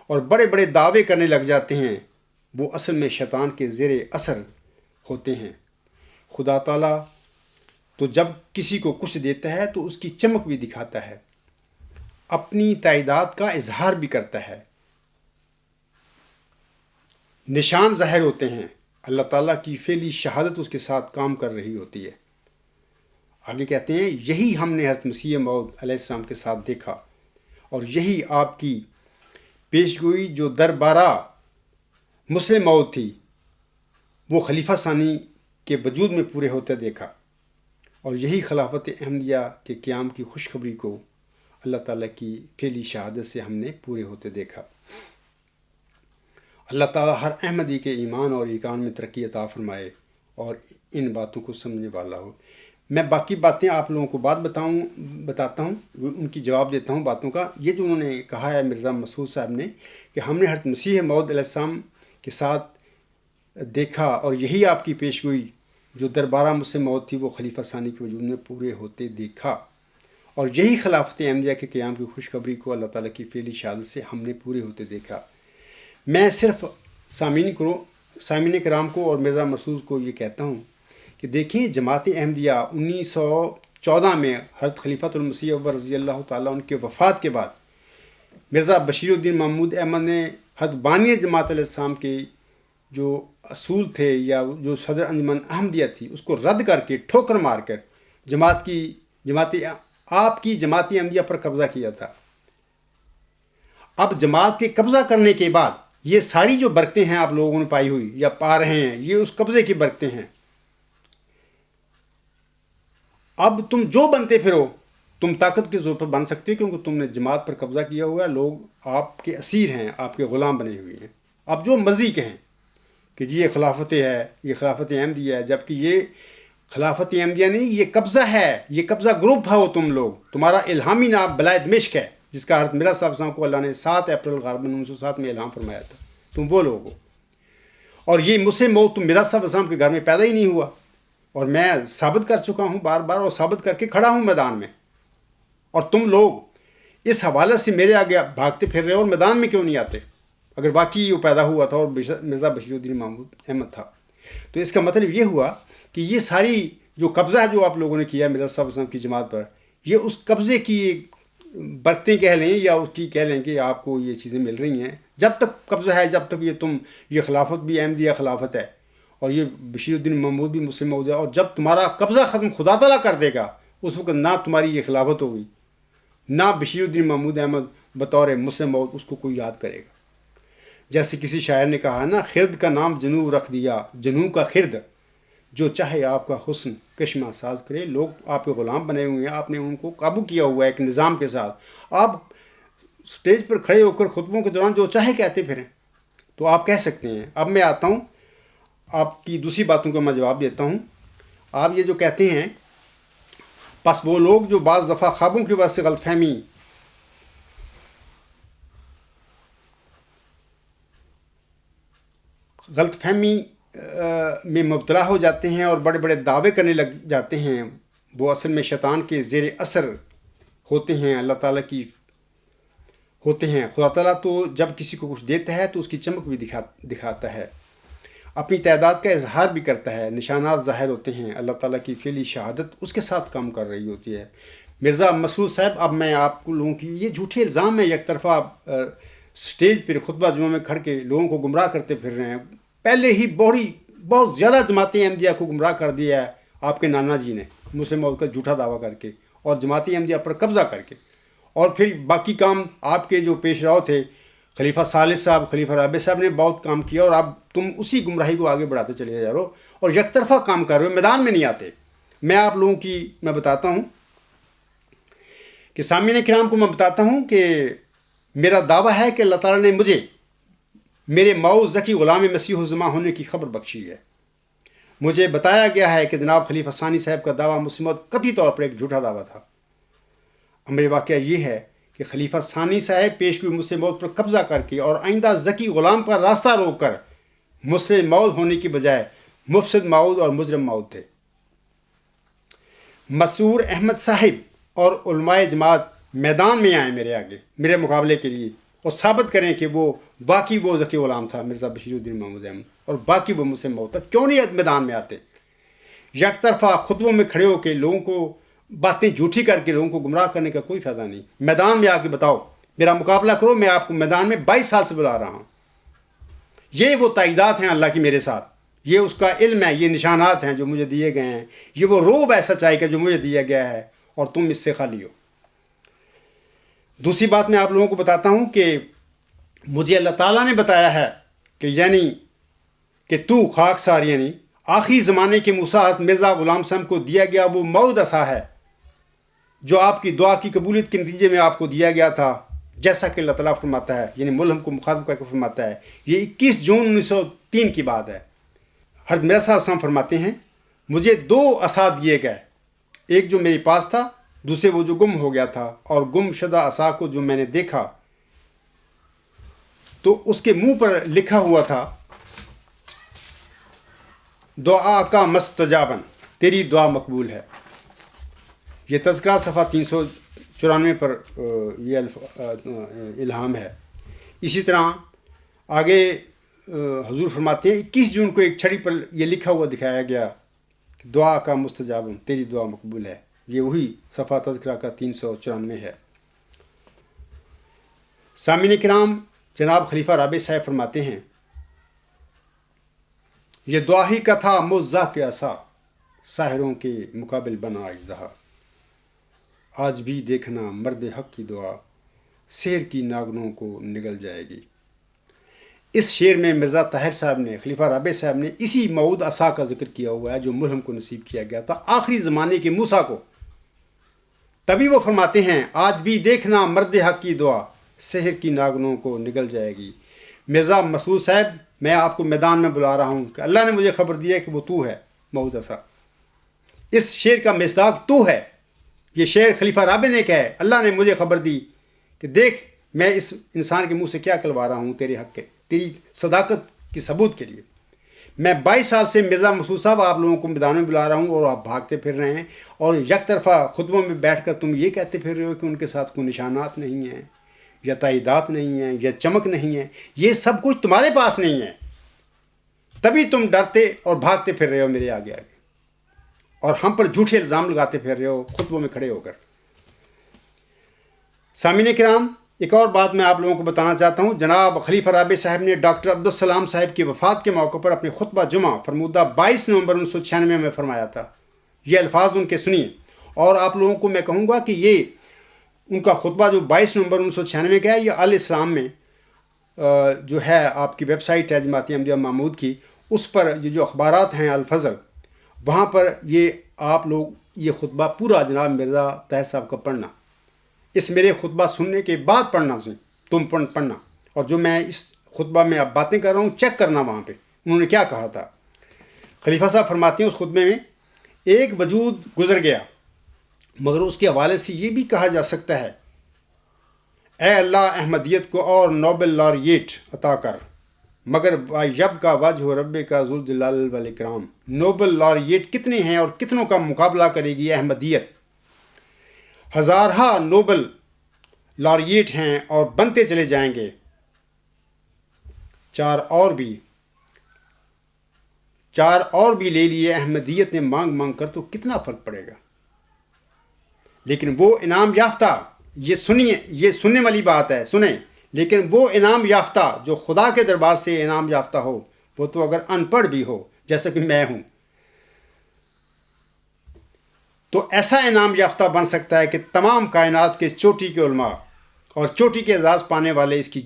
اور بڑے بڑے دعوے کرنے لگ جاتے ہیں، وہ اصل میں شیطان کے زیر اثر ہوتے ہیں۔ خدا تعالیٰ تو جب کسی کو کچھ دیتا ہے تو اس کی چمک بھی دکھاتا ہے، اپنی تعداد کا اظہار بھی کرتا ہے، نشان ظاہر ہوتے ہیں، اللہ تعالیٰ کی فعلی شہادت اس کے ساتھ کام کر رہی ہوتی ہے۔ آگے کہتے ہیں یہی ہم نے حضرت مسیح موعود علیہ السلام کے ساتھ دیکھا، اور یہی آپ کی پیشگوئی جو دربارہ مسلم موعود تھی وہ خلیفہ ثانی کے وجود میں پورے ہوتے دیکھا، اور یہی خلافت احمدیہ کے قیام کی خوشخبری کو اللہ تعالیٰ کی فعلی شہادت سے ہم نے پورے ہوتے دیکھا۔ اللہ تعالیٰ ہر احمدی کے ایمان اور ایقان میں ترقی عطا فرمائے اور ان باتوں کو سمجھنے والا ہو۔ میں باقی باتیں آپ لوگوں کو بتاتا ہوں، ان کی جواب دیتا ہوں باتوں کا۔ یہ جو انہوں نے کہا ہے مرزا مسعود صاحب نے کہ ہم نے حضرت مسیح موعود علیہ السلام کے ساتھ دیکھا، اور یہی آپ کی پیشگوئی جو دربارہ مسلم موعود تھی وہ خلیفہ ثانی کے وجود میں پورے ہوتے دیکھا، اور یہی خلافت احمدیہ کے قیام کی خوشخبری کو اللہ تعالیٰ کی فعلی شہادت سے ہم نے پورے ہوتے دیکھا۔ میں صرف سامعین کرام کو اور مرزا مسعود کو یہ کہتا ہوں کہ دیکھیں جماعت احمدیہ 1914 میں حضرت خلیفۃ المسیح رضی اللہ تعالیٰ عنہ کے وفات کے بعد مرزا بشیر الدین محمود احمد نے حضرت بانی جماعت علیہ السلام کے جو اصول تھے یا جو صدر انجمن احمدیہ تھی اس کو رد کر کے ٹھوکر مار کر آپ کی جماعتی احمدیہ پر قبضہ کیا تھا۔ اب جماعت کے قبضہ کرنے کے بعد یہ ساری جو برکتیں ہیں آپ لوگوں نے پائی ہوئی یا پا رہے ہیں، یہ اس قبضے کی برکتیں ہیں۔ اب تم جو بنتے پھرو تم طاقت کے زور پر بن سکتے ہو، کیونکہ تم نے جماعت پر قبضہ کیا ہوا ہے، لوگ آپ کے اسیر ہیں، آپ کے غلام بنے ہوئے ہیں۔ اب جو مرضی کہیں کہ جی یہ خلافت ہے، یہ خلافت احمدیہ ہے، جبکہ یہ خلافت احمدیہ نہیں، یہ قبضہ ہے، یہ قبضہ گروپ ہے، وہ تم لوگ، تمہارا الہامی نام بلائے دمشق ہے، جس کا حضرت مرزا صاحب کو اللہ نے 7 اپریل غالباً 1907 میں الہام فرمایا تھا، تم وہ لوگ ہو۔ اور یہ مسلم موت تم مرزا صاحب کے گھر میں پیدا ہی نہیں ہوا، اور میں ثابت کر چکا ہوں بار بار، اور ثابت کر کے کھڑا ہوں میدان میں، اور تم لوگ اس حوالے سے میرے آگے بھاگتے پھر رہے ہو اور میدان میں کیوں نہیں آتے؟ اگر واقعی وہ پیدا ہوا تھا اور مرزا بشیر الدین محمود احمد تھا، تو اس کا مطلب یہ ہوا کہ یہ ساری جو قبضہ جو آپ لوگوں نے کیا مرزا صاحب کی جماعت پر، یہ اس قبضے کی برکتیں کہہ لیں یا اس کی کہہ لیں کہ آپ کو یہ چیزیں مل رہی ہیں۔ جب تک قبضہ ہے، جب تک یہ خلافت بھی احمدیہ خلافت ہے، اور یہ بشیر الدین محمود بھی مسلم موعود ہے، اور جب تمہارا قبضہ ختم خدا تعالیٰ کر دے گا، اس وقت نہ تمہاری یہ خلافت ہوگی، نہ بشیر الدین محمود احمد بطور مسلم موعود اس کو کوئی یاد کرے گا۔ جیسے کسی شاعر نے کہا نا، خرد کا نام جنو رکھ دیا، جنو کا خرد، جو چاہے آپ کا حسن کشمہ ساز کرے۔ لوگ آپ کے غلام بنے ہوئے ہیں، آپ نے ان کو قابو کیا ہوا ہے ایک نظام کے ساتھ۔ آپ سٹیج پر کھڑے ہو کر خطبوں کے دوران جو چاہے کہتے پھریں، تو آپ کہہ سکتے ہیں۔ اب میں آتا ہوں، آپ کی دوسری باتوں کا میں جواب دیتا ہوں۔ آپ یہ جو کہتے ہیں، بس وہ لوگ جو بعض دفعہ خوابوں کی وجہ سے غلط فہمی میں مبتلا ہو جاتے ہیں اور بڑے بڑے دعوے کرنے لگ جاتے ہیں، وہ اصل میں شیطان کے زیر اثر ہوتے ہیں، اللہ تعالیٰ کی ہوتے ہیں۔ خدا تعالیٰ تو جب کسی کو کچھ دیتا ہے تو اس کی چمک بھی دکھاتا ہے، اپنی تعداد کا اظہار بھی کرتا ہے، نشانات ظاہر ہوتے ہیں، اللہ تعالیٰ کی فعلی شہادت اس کے ساتھ کام کر رہی ہوتی ہے۔ مرزا مسعود صاحب، اب میں آپ لوگوں کی یہ جھوٹے الزام ہے، یک طرفہ سٹیج پر خطبہ جمعہ میں کھڑ کے لوگوں کو گمراہ کرتے پھر رہے ہیں۔ پہلے ہی بہت زیادہ جماعت احمدیہ کو گمراہ کر دیا ہے آپ کے نانا جی نے، مسلم موعود کا جھوٹا دعویٰ کر کے اور جماعت احمدیہ پر قبضہ کر کے، اور پھر باقی کام آپ کے جو پیش رو تھے خلیفہ ثالث صاحب، خلیفہ رابع صاحب نے بہت کام کیا، اور اب تم اسی گمراہی کو آگے بڑھاتے چلے جا رہے ہو اور یک طرفہ کام کر رہے ہو، میدان میں نہیں آتے۔ میں آپ لوگوں کی میں بتاتا ہوں کہ سامعین کرام کو میں بتاتا ہوں کہ میرا دعویٰ ہے کہ اللہ تعالیٰ نے مجھے میرے ماؤ ذکی غلام مسیح الزماں ہونے کی خبر بخشی ہے۔ مجھے بتایا گیا ہے کہ جناب خلیفہ ثانی صاحب کا دعویٰ مسلمت قطعی طور پر ایک جھوٹا دعویٰ تھا۔ امر واقعہ یہ ہے کہ خلیفہ ثانی صاحب پیشگوئی مسلم موعود پر قبضہ کر کے اور آئندہ ذکی غلام کا راستہ روک کر مسلم موعود ہونے کی بجائے مفسد موعود اور مجرم موعود تھے۔ مسرور احمد صاحب اور علماء جماعت میدان میں آئیں میرے آگے، میرے مقابلے کے لیے، اور ثابت کریں کہ وہ باقی وہ ذکی غلام تھا مرزا بشیر الدین محمود احمد، اور باقی وہ مسلم موعود تھا۔ کیوں نہیں میدان میں آتے؟ یک طرفہ خطبوں میں کھڑے ہو کے لوگوں کو باتیں جھوٹی کر کے لوگوں کو گمراہ کرنے کا کوئی فائدہ نہیں۔ میدان میں آ کے بتاؤ، میرا مقابلہ کرو، میں آپ کو میدان میں 22 سال سے بلا رہا ہوں۔ یہ وہ تائیدات ہیں اللہ کی میرے ساتھ، یہ اس کا علم ہے، یہ نشانات ہیں جو مجھے دیے گئے ہیں، یہ وہ روب ہے سچائی کا جو مجھے دیا گیا ہے، اور تم اس سے خالی ہو۔ دوسری بات میں آپ لوگوں کو بتاتا ہوں کہ مجھے اللہ تعالیٰ نے بتایا ہے کہ تو خاکسار، یعنی آخری زمانے کے موسیٰ حضرت مرزا غلام صاحب کو دیا گیا وہ موعود عصا ہے جو آپ کی دعا کی قبولیت کے نتیجے میں آپ کو دیا گیا تھا، جیسا کہ اللہ تعالیٰ فرماتا ہے، یعنی ملہم کو مخاطب کر کے فرماتا ہے۔ یہ 21 جون 1903 کی بات ہے۔ حضرت مرزا صاحب فرماتے ہیں، مجھے 2 عصا دیے گئے، ایک جو میرے پاس تھا، دوسرے وہ جو گم ہو گیا تھا، اور گم شدہ عصا کو جو میں نے دیکھا تو اس کے منہ پر لکھا ہوا تھا، دعا کا مستجابن، تیری دعا مقبول ہے۔ یہ تذکرہ صفحہ 394 پر یہ الہام ہے۔ اسی طرح آگے حضور فرماتے ہیں 21 جون کو ایک چھڑی پر یہ لکھا ہوا دکھایا گیا کہ دعا کا مستجابن، تیری دعا مقبول ہے۔ یہ وہی صفحہ تذکرہ کا 394 ہے۔ سامعین کرام، جناب خلیفہ رابع صاحب فرماتے ہیں، یہ دعا ہی کا تھا موزہ کے عصا، ساحروں کے مقابل بنا اژدہا، آج بھی دیکھنا مرد حق کی دعا، سحر کی ناگنوں کو نگل جائے گی۔ اس شعر میں مرزا طاہر صاحب نے، خلیفہ رابع صاحب نے اسی موعود عصا کا ذکر کیا ہوا ہے جو ملہم کو نصیب کیا گیا تھا آخری زمانے کے موسیٰ کو۔ تبھی وہ فرماتے ہیں، آج بھی دیکھنا مرد حق کی دعا، سحر کی ناگنوں کو نگل جائے گی۔ مرزا مسعود صاحب، میں آپ کو میدان میں بلا رہا ہوں کہ اللہ نے مجھے خبر دی ہے کہ وہ تو ہے موعود عصا۔ اس شعر کا مصداق تو ہے۔ یہ شعر خلیفہ رابع نے کہا ہے، اللہ نے مجھے خبر دی کہ دیکھ میں اس انسان کے منہ سے کیا کلوا رہا ہوں تیرے حق کے، تیری صداقت کی ثبوت کے لیے۔ میں 22 سال سے مرزا مسعود صاحب آپ لوگوں کو میدان میں بلا رہا ہوں اور آپ بھاگتے پھر رہے ہیں، اور یک طرفہ خطبوں میں بیٹھ کر تم یہ کہتے پھر رہے ہو کہ ان کے ساتھ کوئی نشانات نہیں ہیں یا تائیدات نہیں ہیں یا چمک نہیں ہے۔ یہ سب کچھ تمہارے پاس نہیں ہے، تبھی تم ڈرتے اور بھاگتے پھر رہے ہو میرے آگے آگے، اور ہم پر جھوٹے الزام لگاتے پھر رہے ہو خطبوں میں کھڑے ہو کر۔ سامعین کرام، ایک اور بات میں آپ لوگوں کو بتانا چاہتا ہوں۔ جناب خلیفہ رابع صاحب نے ڈاکٹر عبدالسلام صاحب کی وفات کے موقع پر اپنے خطبہ جمعہ فرمودہ 22 نومبر 1996 میں فرمایا تھا۔ یہ الفاظ ان کے سنیے، اور آپ لوگوں کو میں کہوں گا کہ یہ ان کا خطبہ جو 22 نومبر 1996 کا ہے، یہ الاسلام میں جو ہے آپ کی ویب سائٹ ہے جماعت احمدیہ محمود کی، اس پر یہ جو اخبارات ہیں الفضل، وہاں پر یہ آپ لوگ یہ خطبہ پورا جناب مرزا طاہر صاحب کا پڑھنا، اس میرے خطبہ سننے کے بعد پڑھنا، تم پڑھنا، اور جو میں اس خطبہ میں اب باتیں کر رہا ہوں چیک کرنا وہاں پہ انہوں نے کیا کہا تھا۔ خلیفہ صاحب فرماتے ہیں اس خطبے میں، ایک وجود گزر گیا مگر اس کے حوالے سے یہ بھی کہا جا سکتا ہے، اے اللہ احمدیت کو اور نوبل لاریٹ عطا کر، مگر یب کا وجہ رب کا ذوالجلال والاکرام۔ نوبل لاریٹ کتنے ہیں اور کتنوں کا مقابلہ کرے گی احمدیت؟ ہزارہا نوبل لاریٹ ہیں اور بنتے چلے جائیں گے، چار اور بھی لے لیے احمدیت نے مانگ مانگ کر، تو کتنا فرق پڑے گا؟ لیکن وہ انعام یافتہ، یہ سنیے، یہ سننے والی بات ہے، سنیں، لیکن وہ انعام یافتہ جو خدا کے دربار سے انعام یافتہ ہو، وہ تو اگر ان پڑھ بھی ہو جیسا کہ میں ہوں، تو ایسا انعام یافتہ بن سکتا ہے کہ تمام کائنات کے چوٹی کے علماء اور چوٹی کے اعزاز پانے والے اس کی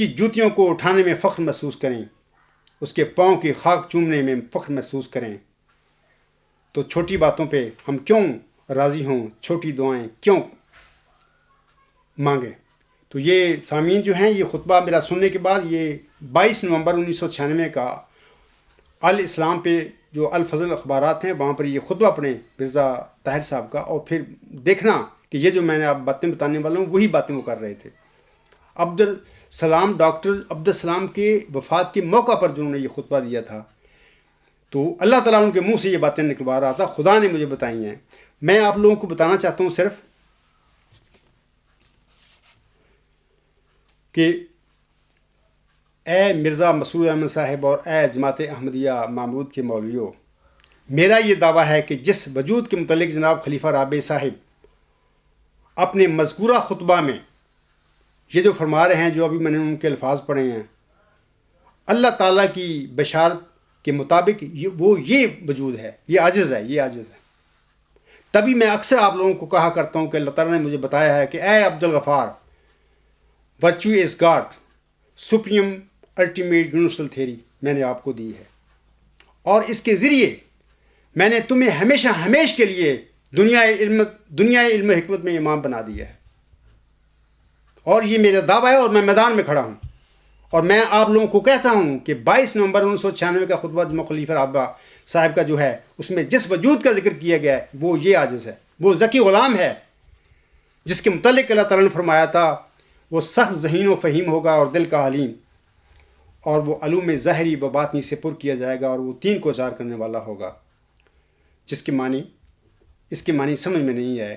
جوتیوں کو اٹھانے میں فخر محسوس کریں، اس کے پاؤں کی خاک چومنے میں فخر محسوس کریں۔ تو چھوٹی باتوں پہ ہم کیوں راضی ہوں، چھوٹی دعائیں کیوں مانگیں؟ تو یہ سامعین جو ہیں، یہ خطبہ میرا سننے کے بعد یہ 22 نومبر 1996 کا الاسلام پہ جو الفضل اخبارات ہیں وہاں پر یہ خطبہ پڑھیں مرزا طاہر صاحب کا، اور پھر دیکھنا کہ یہ جو میں نے آپ باتیں بتانے والا ہوں وہی باتیں وہ کر رہے تھے۔ ڈاکٹر عبدالسلام کے وفات کے موقع پر جنہوں نے یہ خطبہ دیا تھا، تو اللہ تعالیٰ ان کے منہ سے یہ باتیں نکلوا رہا تھا، خدا نے مجھے بتائی ہیں۔ میں آپ لوگوں کو بتانا چاہتا ہوں صرف کہ اے مرزا مسرور احمد صاحب اور اے جماعت احمدیہ محمود کے مولویوں، میرا یہ دعویٰ ہے کہ جس وجود کے متعلق جناب خلیفہ رابع صاحب اپنے مذکورہ خطبہ میں یہ جو فرما رہے ہیں، جو ابھی میں نے ان کے الفاظ پڑھے ہیں، اللہ تعالیٰ کی بشارت کے مطابق وہ یہ وجود ہے، یہ عاجز ہے۔ تبھی میں اکثر آپ لوگوں کو کہا کرتا ہوں کہ اللہ تعالیٰ نے مجھے بتایا ہے کہ اے Abdul Ghaffar, virtue is God, supreme ultimate universal theory میں نے آپ کو دی ہے، اور اس کے ذریعے میں نے تمہیں ہمیشہ کے لیے دنیا علم حکمت میں امام بنا دیا ہے، اور یہ میرا دعویٰ ہے اور میں میدان میں کھڑا ہوں، اور میں آپ لوگوں کو کہتا ہوں کہ 22 نومبر 1996 کا خطبہ جمعہ خلیفہ رابع صاحب کا جو ہے، اس میں جس وجود کا ذکر کیا گیا ہے وہ یہ عاجز ہے، وہ ذکی غلام ہے جس کے متعلق اللہ تعالیٰ نے فرمایا تھا وہ سخت ذہین و فہیم ہوگا اور دل کا حلیم، اور وہ علوم ظاہری و باطنی سے پر کیا جائے گا، اور وہ 3 کو چار کرنے والا ہوگا، اس کے معنی سمجھ میں نہیں آئے۔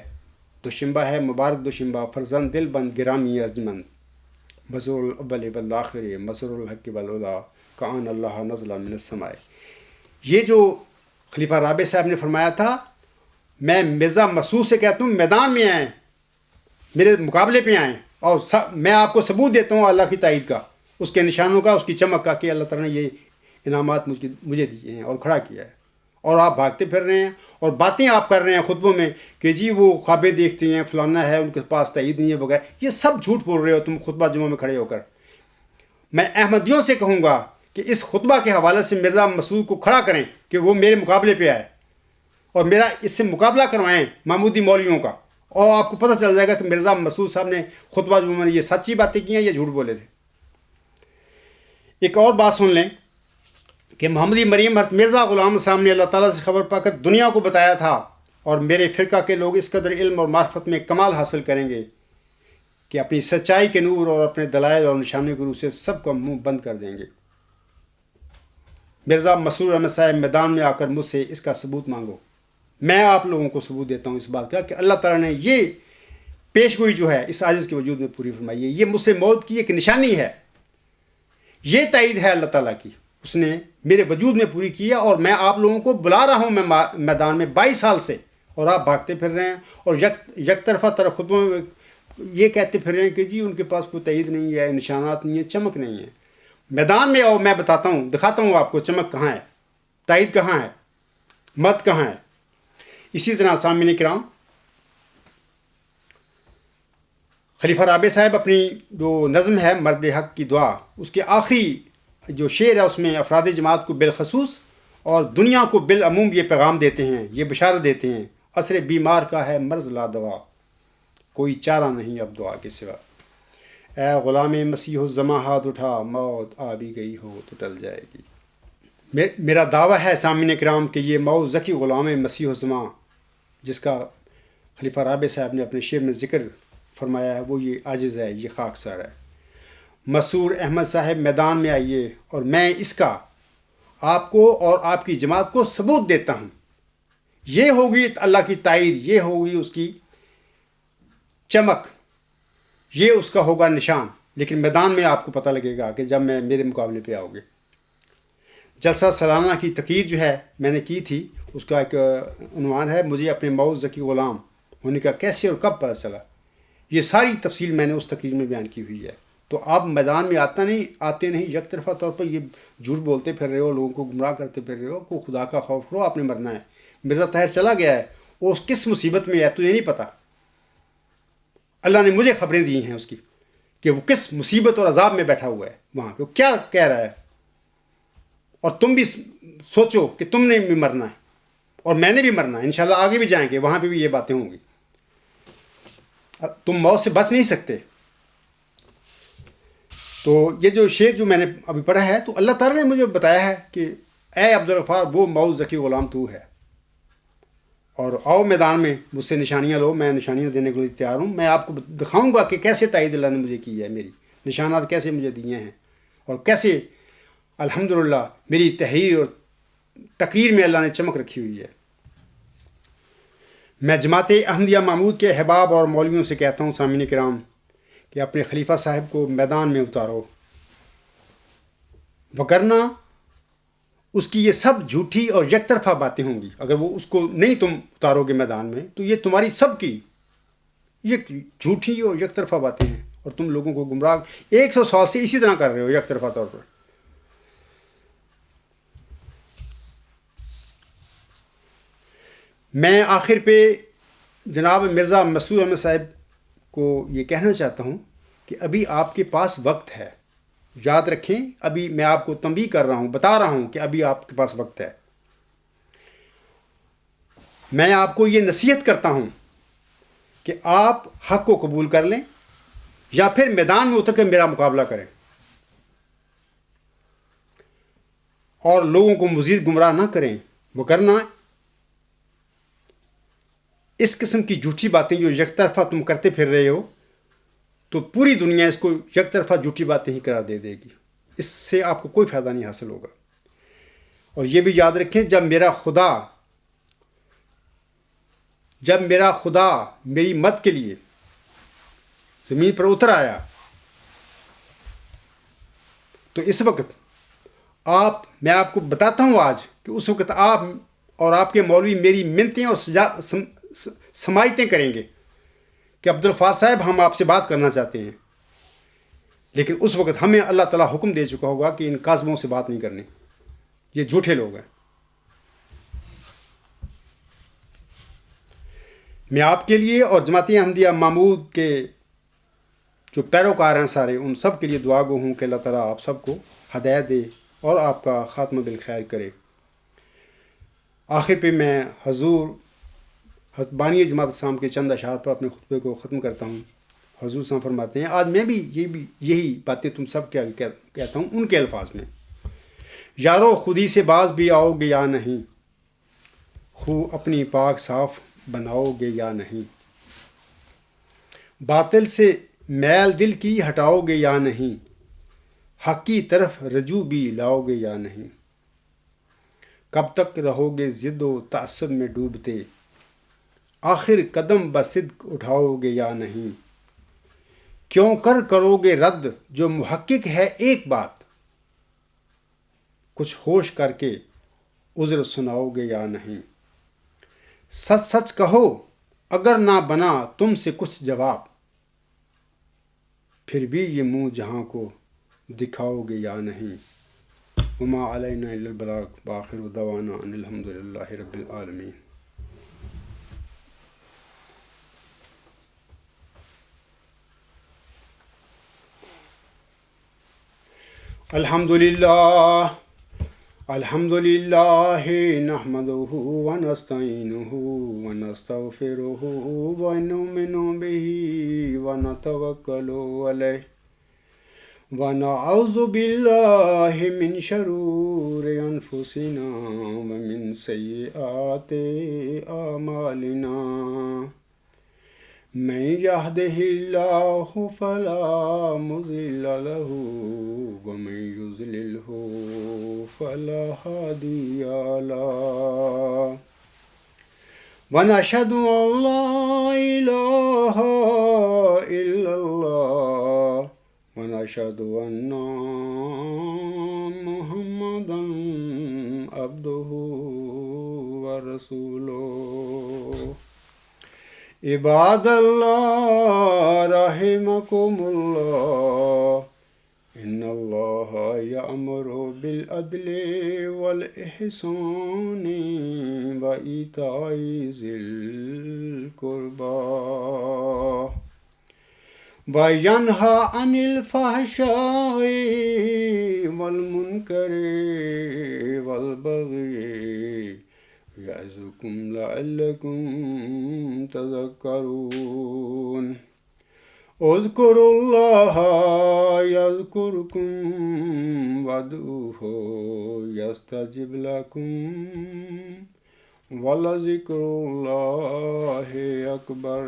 دوشنبہ ہے مبارک دوشنبہ، فرزند دل بند گرامی ارجمند، مسرور الاول والآخر مسرور الحق والعلا کان اللہ نزل من السماء۔ یہ جو خلیفہ رابع صاحب نے فرمایا تھا، میں مرزا مسعود سے کہتا ہوں میدان میں آئیں، میرے مقابلے پہ آئیں اور میں آپ کو ثبوت دیتا ہوں اللہ کی تائید کا، اس کے نشانوں کا، اس کی چمک کا، کہ اللہ تعالیٰ نے یہ انعامات مجھے دیے ہیں اور کھڑا کیا ہے، اور آپ بھاگتے پھر رہے ہیں اور باتیں آپ کر رہے ہیں خطبوں میں کہ جی وہ خوابیں دیکھتے ہیں، فلانا ہے، ان کے پاس تائید نہیں ہے وغیرہ. یہ سب جھوٹ بول رہے ہو تم خطبہ جمعہ میں کھڑے ہو کر. میں احمدیوں سے کہوں گا کہ اس خطبہ کے حوالے سے مرزا مسعود کو کھڑا کریں کہ وہ میرے مقابلے پہ آئے اور میرا اس سے مقابلہ کروائیں محمودی مولویوں کا، اور آپ کو پتہ چل جائے گا کہ مرزا مسعود صاحب نے خطبہ جمعہ میں یہ سچی باتیں کی ہیں یا جھوٹ بولے تھے. ایک اور بات سن لیں کہ محمدی مریم حضرت مرزا غلام صاحب نے اللہ تعالیٰ سے خبر پا کر دنیا کو بتایا تھا، اور میرے فرقہ کے لوگ اس قدر علم اور معرفت میں کمال حاصل کریں گے کہ اپنی سچائی کے نور اور اپنے دلائل اور نشانے کے روح سے سب کا منہ بند کر دیں گے. مرزا مسرور احمد صاحب میدان میں آ کر مجھ سے اس کا ثبوت مانگو. میں آپ لوگوں کو ثبوت دیتا ہوں اس بات کا کہ اللہ تعالیٰ نے یہ پیش گوئی جو ہے اس عاجز کے وجود میں پوری فرمائی ہے. یہ مجھ سے موت کی ایک نشانی ہے، یہ تائید ہے اللہ تعالیٰ کی، اس نے میرے وجود میں پوری کی ہے. اور میں آپ لوگوں کو بلا رہا ہوں میں میدان میں 22 سال سے، اور آپ بھاگتے پھر رہے ہیں اور یک طرفہ طرف خطبوں میں یہ کہتے پھر رہے ہیں کہ جی ان کے پاس کوئی تائید نہیں ہے، نشانات نہیں ہے، چمک نہیں ہے. میدان میں آؤ، میں بتاتا ہوں، دکھاتا ہوں آپ کو چمک کہاں ہے، تائید کہاں ہے، مت کہاں ہے. اسی طرح سامعین کرام، خلیفہ رابع صاحب اپنی جو نظم ہے مرد حق کی دعا، اس کے آخری جو شعر ہے اس میں افراد جماعت کو بالخصوص اور دنیا کو بالعموم یہ پیغام دیتے ہیں، یہ بشارت دیتے ہیں: عصر بیمار کا ہے مرض لا دوا، کوئی چارہ نہیں اب دعا کے سوا. اے غلام مسیح الزماں ہاتھ اٹھا، موت آ بھی گئی ہو تو ٹل جائے گی. میرا دعویٰ ہے سامعین کرام کہ یہ مئو ذکی غلام مسیح الزماں جس کا خلیفہ رابع صاحب نے اپنے شعر میں ذکر فرمایا ہے، وہ یہ عاجز ہے، یہ خاکسار ہے. مسرور احمد صاحب میدان میں آئیے اور میں اس کا آپ کو اور آپ کی جماعت کو ثبوت دیتا ہوں. یہ ہوگی اللہ کی تائید، یہ ہوگی اس کی چمک، یہ اس کا ہوگا نشان. لیکن میدان میں آپ کو پتہ لگے گا کہ جب میں میرے مقابلے پہ آؤ گے. جلسہ سالانہ کی تقریر جو ہے میں نے کی تھی، اس کا ایک عنوان ہے: مجھے اپنے مئو ذکی غلام ہونے کا کیسے اور کب پتہ چلا. یہ ساری تفصیل میں نے اس تقریر میں بیان کی ہوئی ہے. تو آپ میدان میں آتے نہیں، یک طرفہ طور پر یہ جھوٹ بولتے پھر رہے ہو، لوگوں کو گمراہ کرتے پھر رہے ہو. کو خدا کا خوف کرو، آپ نے مرنا ہے. مرزا طاہر چلا گیا ہے، وہ کس مصیبت میں ہے تجھے نہیں پتہ. اللہ نے مجھے خبریں دی ہیں اس کی کہ وہ کس مصیبت اور عذاب میں بیٹھا ہوا ہے وہاں پہ، وہ کیا کہہ رہا ہے. اور تم بھی سوچو کہ تم نے بھی مرنا ہے اور میں نے بھی مرنا ہے، انشاءاللہ آگے بھی جائیں گے، وہاں پہ بھی یہ باتیں ہوں گی. تم موت سے بچ نہیں سکتے. تو یہ جو شعر جو میں نے ابھی پڑھا ہے، تو اللہ تعالیٰ نے مجھے بتایا ہے کہ اے عبدالغفار، وہ مئو ذکی غلام تو ہے، اور آؤ میدان میں مجھ سے نشانیاں لو. میں نشانیاں دینے کے لیے تیار ہوں. میں آپ کو دکھاؤں گا کہ کیسے تائید اللہ نے مجھے کی ہے، میری نشانات کیسے مجھے دیے ہیں، اور کیسے الحمدللہ میری تحریر اور تقریر میں اللہ نے چمک رکھی ہوئی ہے. میں جماعت احمدیہ محمود کے احباب اور مولویوں سے کہتا ہوں سامعین کرام کہ اپنے خلیفہ صاحب کو میدان میں اتارو، وگرنہ اس کی یہ سب جھوٹی اور یک طرفہ باتیں ہوں گی. اگر وہ اس کو نہیں تم اتارو گے میدان میں، تو یہ تمہاری سب کی یہ جھوٹی اور یک طرفہ باتیں ہیں، اور تم لوگوں کو گمراہ 100 سال سے اسی طرح کر رہے ہو یک طرفہ طور پر. میں آخر پہ جناب مرزا مسرور احمد صاحب کو یہ کہنا چاہتا ہوں کہ ابھی آپ کے پاس وقت ہے. یاد رکھیں، ابھی میں آپ کو تنبیہ کر رہا ہوں، بتا رہا ہوں کہ ابھی آپ کے پاس وقت ہے. میں آپ کو یہ نصیحت کرتا ہوں کہ آپ حق کو قبول کر لیں یا پھر میدان میں اتر کے میرا مقابلہ کریں، اور لوگوں کو مزید گمراہ نہ کریں. وگرنہ اس قسم کی جھوٹی باتیں جو یک طرفہ تم کرتے پھر رہے ہو، تو پوری دنیا اس کو یک طرفہ جھوٹی باتیں ہی قرار دے گی. اس سے آپ کو کوئی فائدہ نہیں حاصل ہوگا. اور یہ بھی یاد رکھیں، جب میرا خدا میری مدد کے لیے زمین پر اتر آیا، تو اس وقت میں آپ کو بتاتا ہوں آج کہ اس وقت آپ اور آپ کے مولوی میری منتیں اور سماعتیں کریں گے کہ عبدالغفار صاحب ہم آپ سے بات کرنا چاہتے ہیں، لیکن اس وقت ہمیں اللہ تعالیٰ حکم دے چکا ہوگا کہ ان کاظموں سے بات نہیں کرنی، یہ جھوٹے لوگ ہیں۔ میں آپ کے لیے اور جماعت احمدیہ محمود کے جو پیروکار ہیں سارے، ان سب کے لیے دعا گو ہوں کہ اللہ تعالیٰ آپ سب کو ہدایت دے اور آپ کا خاتمہ بالخیر کرے۔ آخر پہ میں حضور بانی جماعت اسلام کے چند اشعار پر اپنے خطبے کو ختم کرتا ہوں۔ حضور صاحب فرماتے ہیں، آج میں بھی یہی باتیں تم سب کے کہتا ہوں ان کے الفاظ میں۔ یارو خودی سے باز بھی آؤ گے یا نہیں، خو اپنی پاک صاف بناؤ گے یا نہیں، باطل سے میل دل کی ہٹاؤ گے یا نہیں، حق کی طرف رجوع بھی لاؤ گے یا نہیں، کب تک رہو گے ضد و تعصب میں ڈوبتے، آخر قدم بصدق اٹھاؤ گے یا نہیں، کیوں کرو گے رد جو محقق ہے ایک بات، کچھ ہوش کر کے عذر سناؤ گے یا نہیں، سچ سچ کہو اگر نہ بنا تم سے کچھ جواب، پھر بھی یہ منہ جہاں کو دکھاؤ گے یا نہیں، وما علینا الا البلاغ، وآخر دعوانا ان الحمد للہ رب العالمین۔ الحمد للہ نحمده ونستعینه ونستغفره ونؤمن به ونتوکل علیہ ونعوذ باللہ من شرور انفسنا ومن سیئات اعمالنا، من يهده الله فلا مضل له ومن يضلله فلا هادي له، ونشهد أن لا إله إلا الله ونشهد أن محمدا عبده ورسوله۔ عباد اللہ رحمکم اللہ، ان اللہ یأمر بالعدل والإحسان وإیتاء ذی القربى وینہی عن الفحشاء والمنکر والبغی یعظکم لعلکم تذکرون۔ اذکروا اللہ یذکرکم وادعوہ یستجب لکم ولذکر اللہ اکبر۔